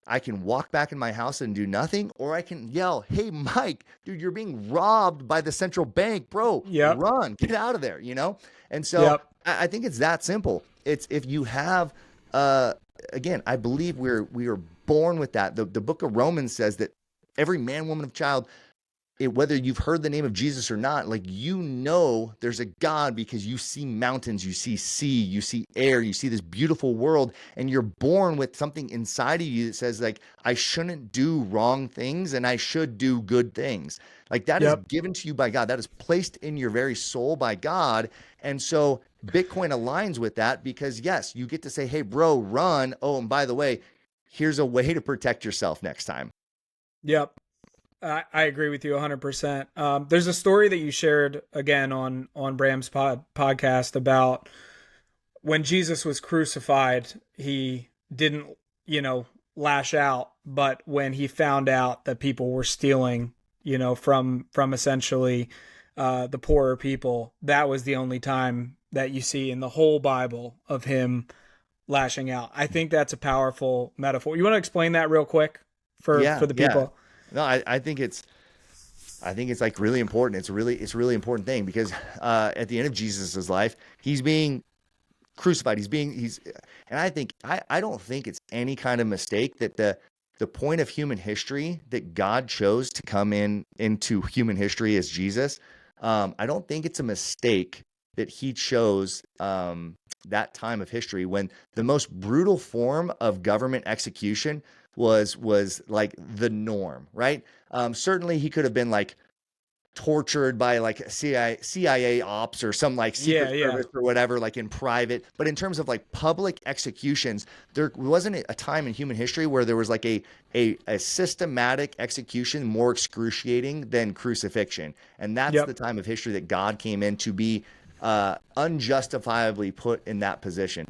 I can walk back in my house and do nothing, or I can yell, hey, Mike, dude, you're being robbed by the central bank, bro. Yep. Run, get out of there, And so Yep. I think it's that simple. It's if you have, again, I believe we are born with that. The book of Romans says that every man, woman, of child, whether you've heard the name of Jesus or not, like, there's a God because you see mountains, you see sea, you see air, you see this beautiful world, and you're born with something inside of you that says, like, I shouldn't do wrong things and I should do good things. Like, that is Yep. given to you by God. That is placed in your very soul by God. And so Bitcoin aligns with that, because yes, you get to say, hey, bro, run. Oh, and by the way, here's a way to protect yourself next time. Yep. I agree with you 100%. There's a story that you shared again on Bram's podcast about when Jesus was crucified. He didn't, lash out, but when he found out that people were stealing, from essentially the poorer people, that was the only time that you see in the whole Bible of him lashing out. I think that's a powerful metaphor. You want to explain that real quick for the people? No, I think it's like really important. It's a really important thing, because at the end of Jesus's life, he's being crucified. And I don't think it's any kind of mistake that the point of human history that God chose to come into human history as Jesus. I don't think it's a mistake that he chose that time of history when the most brutal form of government execution was like the norm, right? Certainly he could have been like tortured by like CIA ops or some like Yeah, secret yeah. service or whatever, like in private. But in terms of like public executions, there wasn't a time in human history where there was like a systematic execution more excruciating than crucifixion. And that's the Yep. time of history that God came in to be unjustifiably put in that position.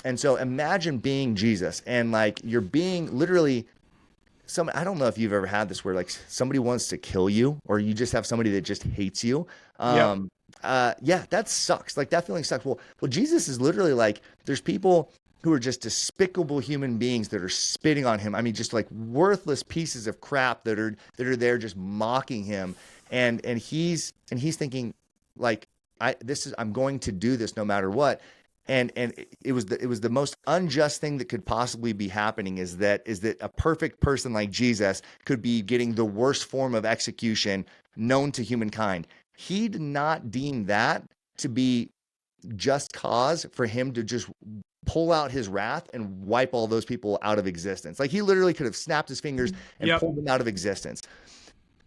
And so imagine being Jesus and like you're being literally I don't know if you've ever had this where like somebody wants to kill you or you just have somebody that just hates you. Yep. Yeah, that sucks. Like that feeling sucks. Well, Jesus is literally like, there's people who are just despicable human beings that are spitting on him. I mean, just like worthless pieces of crap that are there just mocking him. And he's thinking like, I'm going to do this no matter what. And it was the most unjust thing that could possibly be happening is that a perfect person like Jesus could be getting the worst form of execution known to humankind. He did not deem that to be just cause for him to just pull out his wrath and wipe all those people out of existence. Like he literally could have snapped his fingers and Yep. pulled them out of existence.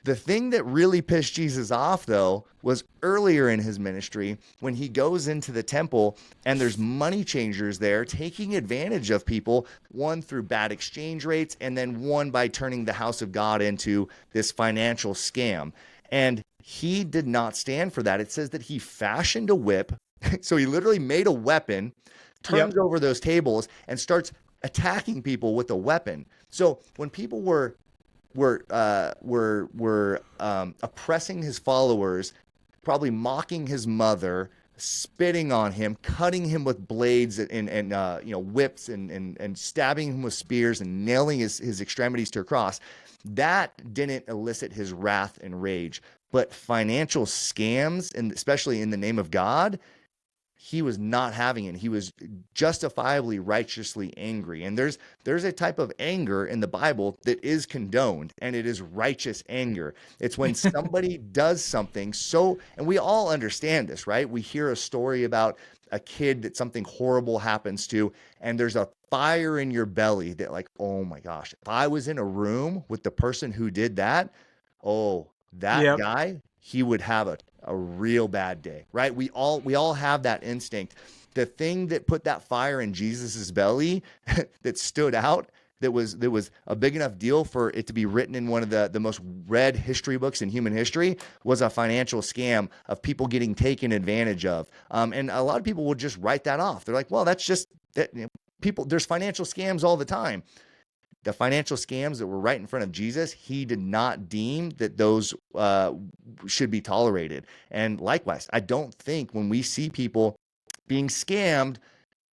The thing that really pissed Jesus off, though, was earlier in his ministry when he goes into the temple and there's money changers there taking advantage of people, one through bad exchange rates, and then one by turning the house of God into this financial scam. And he did not stand for that. It says that he fashioned a whip. So he literally made a weapon, turns Yep. over those tables, and starts attacking people with a weapon. So when people were oppressing his followers, probably mocking his mother, spitting on him, cutting him with blades and whips and stabbing him with spears and nailing his extremities to a cross. That didn't elicit his wrath and rage, but financial scams, and especially in the name of God, he was not having it. He was justifiably righteously angry. And there's a type of anger in the Bible that is condoned, and it is righteous anger. It's when somebody does something and we all understand this, right? We hear a story about a kid that something horrible happens to, and there's a fire in your belly that like, oh my gosh, if I was in a room with the person who did that, oh, that Yep. guy, he would have a real bad day, right? We all have that instinct. The thing that put that fire in Jesus's belly that stood out, that was a big enough deal for it to be written in one of the most read history books in human history, was a financial scam of people getting taken advantage of. And a lot of people will just write that off. They're like, well, that's just that, people. There's financial scams all the time. The financial scams that were right in front of Jesus, he did not deem that those should be tolerated. And likewise, I don't think when we see people being scammed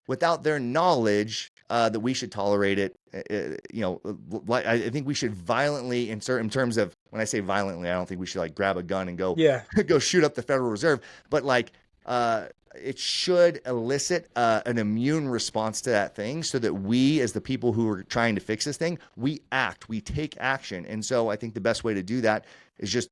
without their knowledge that we should tolerate it. I think we should violently insert in terms of, when I say violently, I don't think we should like grab a gun and go Yeah. go shoot up the Federal Reserve, but like it should elicit an immune response to that thing so that we, as the people who are trying to fix this thing, we take action. And so I think the best way to do that is just,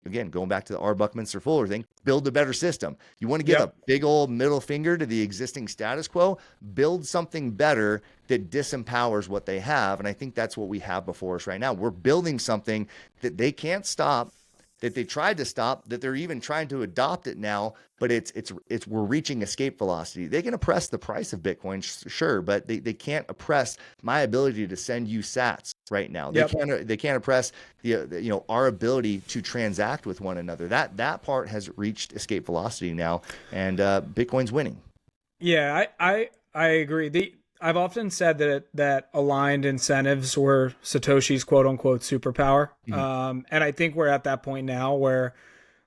again, going back to the R. Buckminster Fuller thing, build a better system. You want to give Yep. a big old middle finger to the existing status quo, build something better that disempowers what they have. And I think that's what we have before us right now. We're building something that they can't stop, that they tried to stop, that they're even trying to adopt it now, but we're reaching escape velocity. They can oppress the price of Bitcoin, sure, but they can't oppress my ability to send you sats right now. Yep. They can't oppress our ability to transact with one another. That part has reached escape velocity now, and Bitcoin's winning. Yeah, I agree. I've often said that aligned incentives were Satoshi's quote unquote superpower. Mm-hmm. And I think we're at that point now where,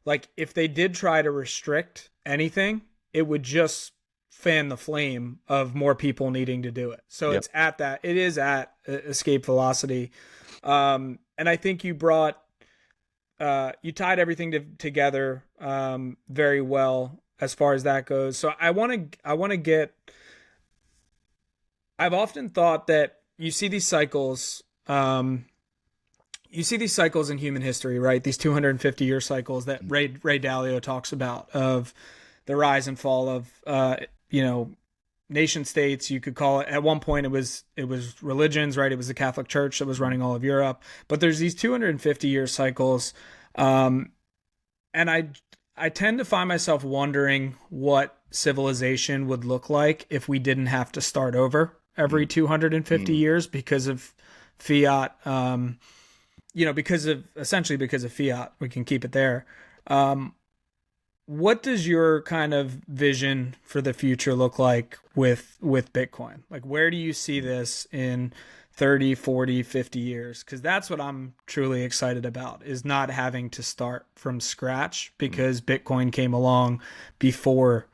like, if they did try to restrict anything, it would just fan the flame of more people needing to do it. So Yep. it is at escape velocity. And I think you tied everything together very well as far as that goes. So I want to get. I've often thought that you see these cycles. You see these cycles in human history, right? These 250-year cycles that Ray Dalio talks about, of the rise and fall of nation states. You could call it, at one point it was religions, right? It was the Catholic Church that was running all of Europe. But there's these 250-year cycles, and I tend to find myself wondering what civilization would look like if we didn't have to start over every Mm, 250 mm. years because of fiat. Because of fiat, we can keep it there. Um, what does your kind of vision for the future look like with Bitcoin? Like, where do you see this in 30, 40, 50 years? Because that's what I'm truly excited about, is not having to start from scratch, because Bitcoin came along before,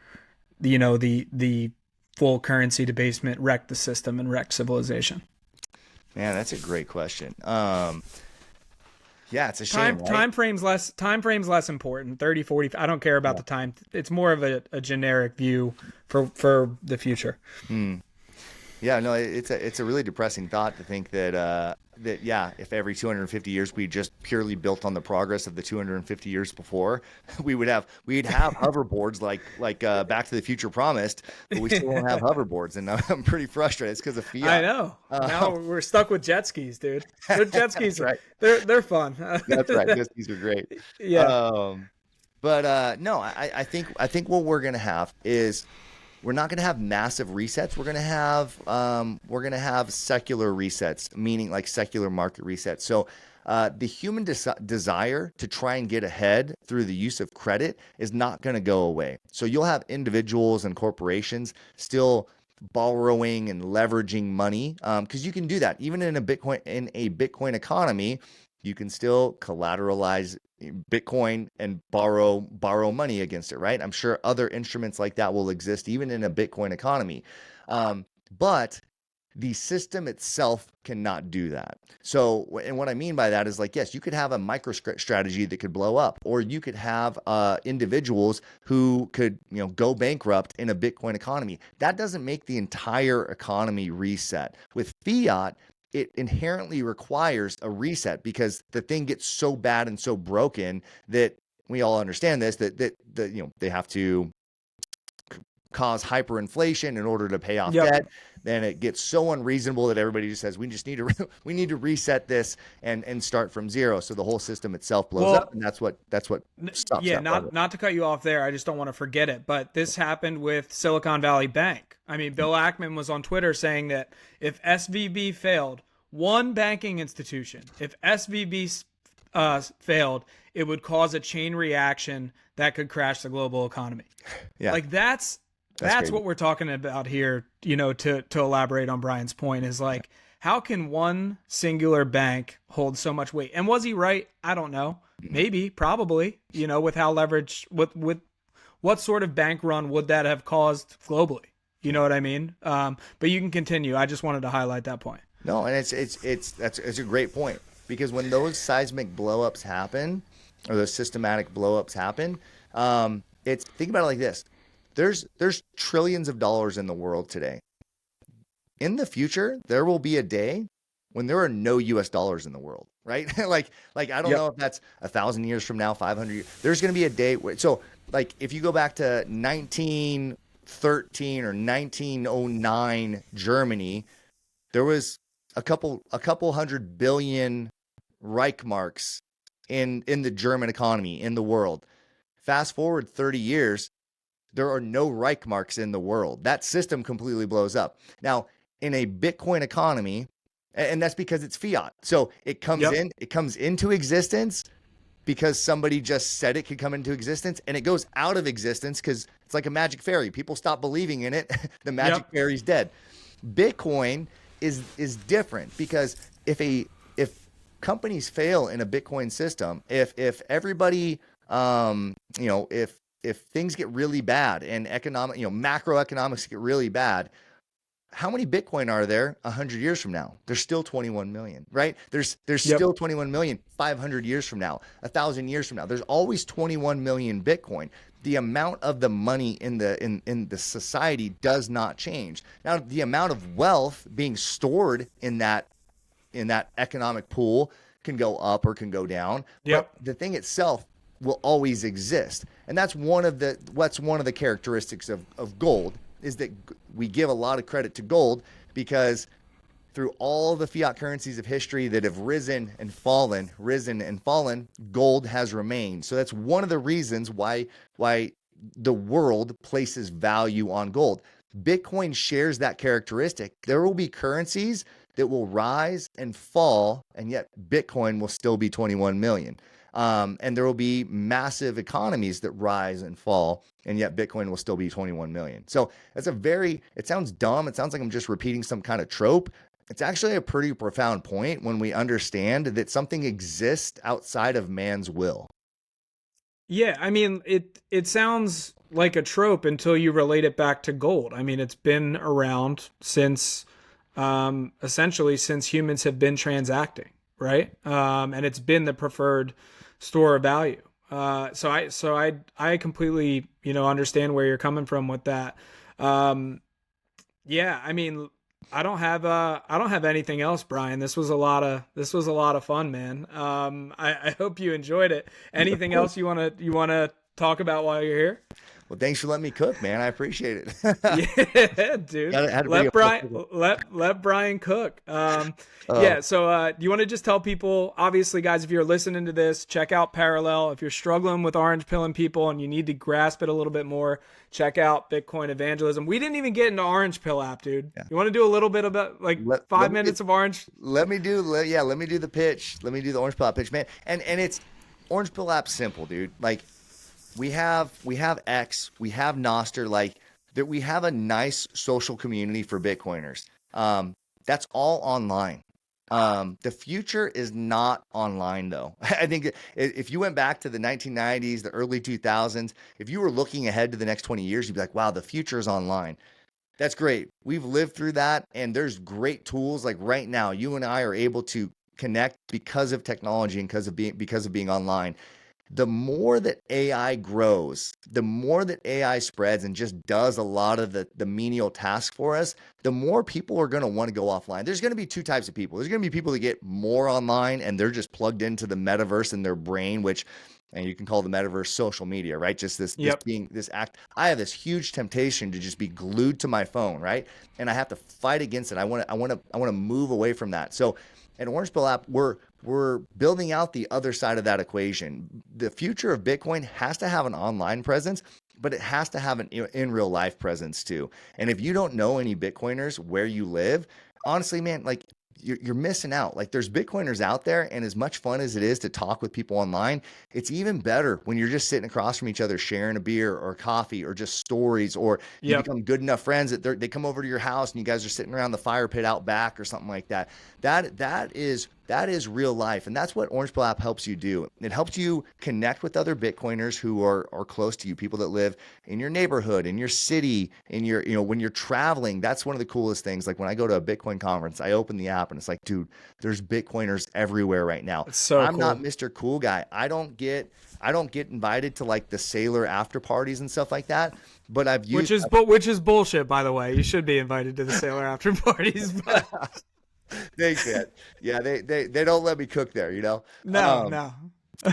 the full currency debasement wrecked the system and wrecked civilization. Man, that's a great question. Yeah, it's a shame, time right? time frames less important. 30, 40. I don't care about Yeah. the time. It's more of a generic view for the future. Hmm. Yeah, no, it's a really depressing thought to think that that yeah, if every 250 years we just purely built on the progress of the 250 years before, we'd have hoverboards like Back to the Future promised, but we still don't have hoverboards, and I'm pretty frustrated. It's because of I fiat. know. Now Um, we're stuck with jet skis, dude. They're jet skis. that's right. They're fun. That's right. These are great. Yeah. Um, but no, I think what we're gonna have is we're not going to have massive resets. We're going to have secular resets, meaning like secular market resets. So the human desire to try and get ahead through the use of credit is not going to go away. So you'll have individuals and corporations still borrowing and leveraging money, because you can do that even in a Bitcoin economy. You can still collateralize Bitcoin and borrow money against it, right? I'm sure other instruments like that will exist even in a Bitcoin economy. But the system itself cannot do that. So, and what I mean by that is like, yes, you could have a micro strategy that could blow up, or you could have individuals who could, go bankrupt in a Bitcoin economy. That doesn't make the entire economy reset. With fiat, it inherently requires a reset because the thing gets so bad and so broken that we all understand this, that they have to cause hyperinflation in order to pay off Yep. debt. Then it gets so unreasonable that everybody just says we just need to we need to reset this and start from zero. So the whole system itself blows up, Well, and that's what stops yeah, that not progress. not to cut you off there. I just don't want to forget it. But this happened with Silicon Valley Bank. I mean, Bill Ackman was on Twitter saying that if SVB failed, one banking institution, if SVB failed, it would cause a chain reaction that could crash the global economy. Yeah, Like that's that's crazy. what we're talking about here, to elaborate on Brian's point, is like, how can one singular bank hold so much weight? And was he right? I don't know. Maybe, probably, with how leveraged, with what sort of bank run would that have caused globally? You know what I mean? But you can continue. I just wanted to highlight that point. No, and it's a great point because when those seismic blowups happen, or those systematic blowups happen, it's think about it like this: there's trillions of dollars in the world today. In the future, there will be a day when there are no U.S. dollars in the world, right? like I don't know Yep. if that's 1,000 years from now, 500 years. There's going to be a day where, so like if you go back to 1913 or 1909 Germany, there was a couple hundred billion Reichmarks in the German economy in the world. Fast forward 30 years, there are no Reichmarks in the world. That system completely blows up. Now, in a Bitcoin economy, and that's because it's fiat. So Yep. it comes into existence because somebody just said it could come into existence, and it goes out of existence because it's like a magic fairy. People stop believing in it. The magic Yep. fairy's dead. Bitcoin is different because if companies fail in a Bitcoin system, if everybody if things get really bad and macroeconomics get really bad, how many Bitcoin are there 100 years from now? There's still 21 million, right? There's Yep. still 21 million 500 years from now, 1,000 years from now. There's always 21 million Bitcoin. The amount of the money in the society does not change. Now, the amount of wealth being stored in that economic pool can go up or can go down, but Yep. the thing itself will always exist. And that's one of the characteristics of gold is that we give a lot of credit to gold because through all the fiat currencies of history that have risen and fallen, gold has remained. So that's one of the reasons why the world places value on gold. Bitcoin shares that characteristic. There will be currencies that will rise and fall, and yet Bitcoin will still be 21 million. And there will be massive economies that rise and fall, and yet Bitcoin will still be 21 million. So that's it sounds dumb. It sounds like I'm just repeating some kind of trope. It's actually a pretty profound point when we understand that something exists outside of man's will. Yeah, I mean, it sounds like a trope until you relate it back to gold. I mean, it's been around since essentially since humans have been transacting, right? And it's been the preferred store of value. So I completely, understand where you're coming from with that. Um, yeah, I mean, I don't have anything else, Brian. This was a lot of fun, man. I hope you enjoyed it. Anything else you wanna talk about while you're here? Well, thanks for letting me cook, man. I appreciate it. Yeah, dude. Had to bring Let it full Brian circle. let Brian cook. Oh, Yeah. So, do you want to just tell people? Obviously, guys, if you're listening to this, check out Parallel. If you're struggling with orange pilling people and you need to grasp it a little bit more, check out Bitcoin Evangelism. We didn't even get into orange pill app, dude. yeah. You want to do a little bit about like Let, let five me minutes of orange? let me do the pitch. Let me do the orange pill app pitch, man. And it's orange pill app simple, dude. Like we have X, we have Noster, like that we have a nice social community for Bitcoiners. That's all online. The future is not online though. I think if you went back to the 1990s, the early 2000s, if you were looking ahead to the next 20 years, you'd be like, wow, the future is online. That's great. We've lived through that, and there's great tools. Like right now, you and I are able to connect because of technology and because of being online. The more that AI grows, the more that AI spreads and just does a lot of the menial tasks for us, the more people are going to want to go offline. There's going to be two types of people. There's going to be people that get more online and they're just plugged into the metaverse in their brain, which and you can call the metaverse social media, right? Just this Yep. being this act. I have this huge temptation to just be glued to my phone, right? And I have to fight against it. I want to move away from that. So at Orange Pill app, we're building out the other side of that equation. The future of Bitcoin has to have an online presence, but it has to have an in real life presence too. And if you don't know any Bitcoiners where you live, honestly, man, like you're missing out. Like there's Bitcoiners out there, and as much fun as it is to talk with people online, it's even better when you're just sitting across from each other, sharing a beer or coffee or just stories, or you Yep. become good enough friends that they come over to your house and you guys are sitting around the fire pit out back or something like that. That is real life, and that's what Orange Pill app helps you do. It helps you connect with other Bitcoiners who are close to you, people that live in your neighborhood, in your city, in your when you're traveling. That's one of the coolest things. Like when I go to a Bitcoin conference, I open the app and it's like, dude, there's Bitcoiners everywhere right now. It's so I'm not cool. Mr. Cool Guy. I don't get invited to like the sailor after parties and stuff like that. But I've Which used is which is bullshit, by the way. You should be invited to the sailor after parties, but they can't. Yeah, they don't let me cook there, no, Um, no.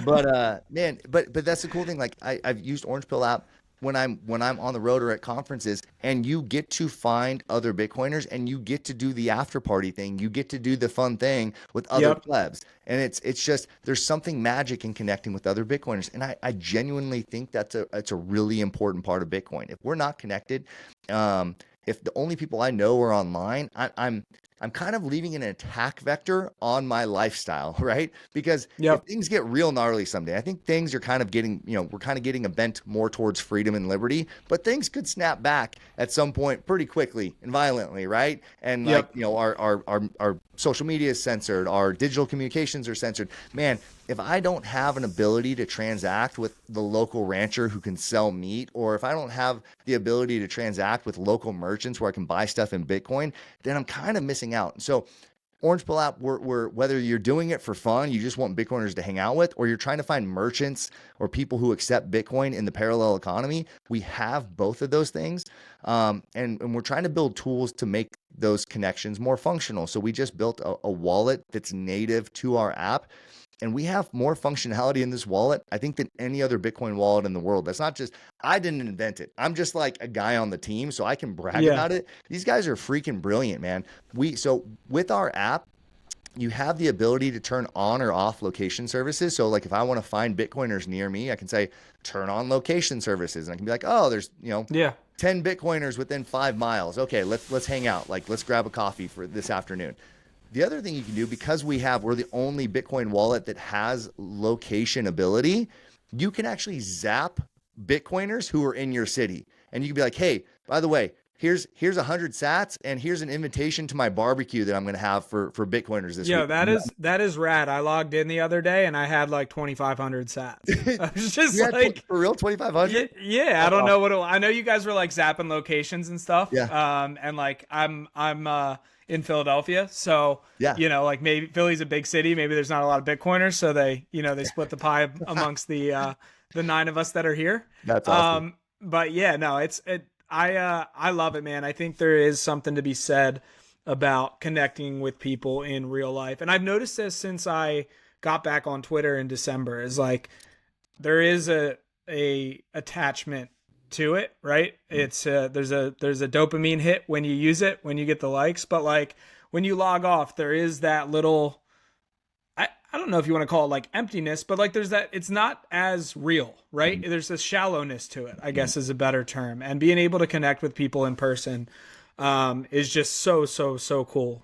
But man, but that's the cool thing. Like I've used Orange Pill app when I'm on the road or at conferences, and you get to find other Bitcoiners, and you get to do the after party thing. You get to do the fun thing with other Yep. plebs, and it's just there's something magic in connecting with other Bitcoiners, and I genuinely think that's a really important part of Bitcoin. If we're not connected, um, if the only people I know are online, I'm kind of leaving an attack vector on my lifestyle, right? Because if Yep. things get real gnarly someday, I think things are kind of getting, we're kind of getting a bent more towards freedom and liberty, but things could snap back at some point pretty quickly and violently, right? And like, Yep. our social media is censored, our digital communications are censored. Man, if I don't have an ability to transact with the local rancher who can sell meat, or if I don't have the ability to transact with local merchants where I can buy stuff in Bitcoin, then I'm kind of missing out. So Orange Pill app, we're whether you're doing it for fun, you just want Bitcoiners to hang out with, or you're trying to find merchants or people who accept Bitcoin in the parallel economy, we have both of those things. And we're trying to build tools to make those connections more functional. So we just built a wallet that's native to our app. And we have more functionality in this wallet, I think, than any other Bitcoin wallet in the world. That's not just, I didn't invent it. I'm just like a guy on the team, so I can brag about it. These guys are freaking brilliant, man. So with our app, you have the ability to turn on or off location services. So like if I want to find Bitcoiners near me, I can say, turn on location services. And I can be like, oh, there's, 10 Bitcoiners within 5 miles. Okay, let's hang out. Like, let's grab a coffee for this afternoon. The other thing you can do, because we're the only Bitcoin wallet that has location ability, you can actually zap Bitcoiners who are in your city. And you can be like, hey, by the way, here's 100 sats and here's an invitation to my barbecue that I'm going to have for Bitcoiners this week. That is rad. I logged in the other day and I had like 2,500 sats. I was just like, for real, 2,500? Yeah. I don't know I know you guys were like zapping locations and stuff. Yeah. And like I'm in Philadelphia, so like maybe Philly's a big city. Maybe there's not a lot of Bitcoiners, so they split the pie amongst the 9 of us that are here. That's awesome. But yeah, no, I love it, man. I think there is something to be said about connecting with people in real life. And I've noticed this since I got back on Twitter in December, is like there is a attachment to it, right? It's there's a dopamine hit when you use it, when you get the likes, but like when you log off, there is that little, I don't know if you want to call it like emptiness, but like there's that, it's not as real, right? There's this shallowness to it, I guess is a better term. And being able to connect with people in person is just so cool.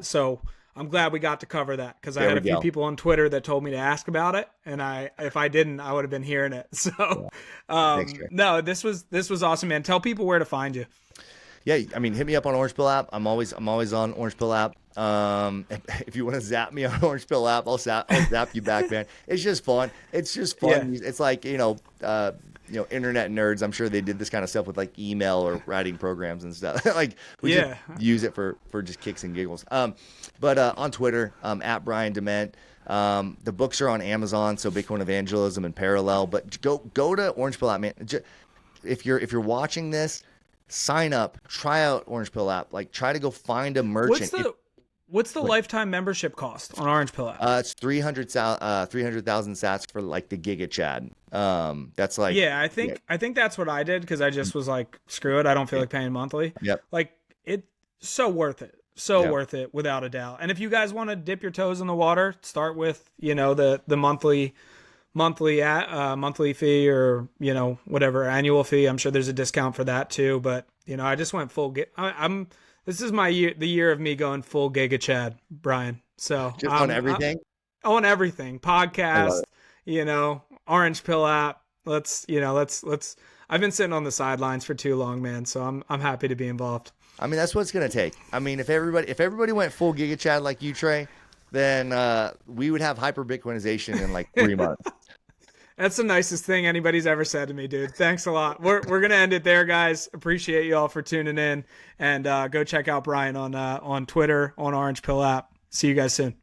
So I'm glad we got to cover that, because I had a few people on Twitter that told me to ask about it, and if I didn't, I would have been hearing it. So Thanks, Trey. no, this was awesome, man. Tell people where to find you. Yeah, I mean, hit me up on Orange Pill app. I'm always on Orange Pill app. If you want to zap me on Orange Pill app, I'll zap you back, man. It's just fun. It's just fun. Yeah. It's like internet nerds. I'm sure they did this kind of stuff with like email or writing programs and stuff. Like we just use it for just kicks and giggles. But on Twitter, at Brian Dement. The books are on Amazon, so Bitcoin Evangelism and Parallel. But go to Orange Pill app, man. If you're watching this, sign up, try out Orange Pill app. Like, try to go find a merchant. What's the lifetime membership cost on Orange Pill app? It's 300,000 sats for like the Giga Chad. That's like, I think that's what I did, because I just was like, screw it, I don't feel like paying monthly. Yep. Like, it's so worth it. Worth it, without a doubt. And if you guys want to dip your toes in the water, start with the monthly fee, or whatever annual fee. I'm sure there's a discount for that too. But I just went full. This is my year, the year of me going full Giga Chad, Brian. So just on everything. On everything, podcast, Orange Pill app. Let's. I've been sitting on the sidelines for too long, man. So I'm happy to be involved. I mean, that's what it's gonna take. I mean, if everybody went full Giga Chad like you, Trey, then we would have hyper Bitcoinization in like 3 months. That's the nicest thing anybody's ever said to me, dude. Thanks a lot. We're gonna end it there, guys. Appreciate you all for tuning in, and go check out Brian on Twitter, on Orange Pill app. See you guys soon.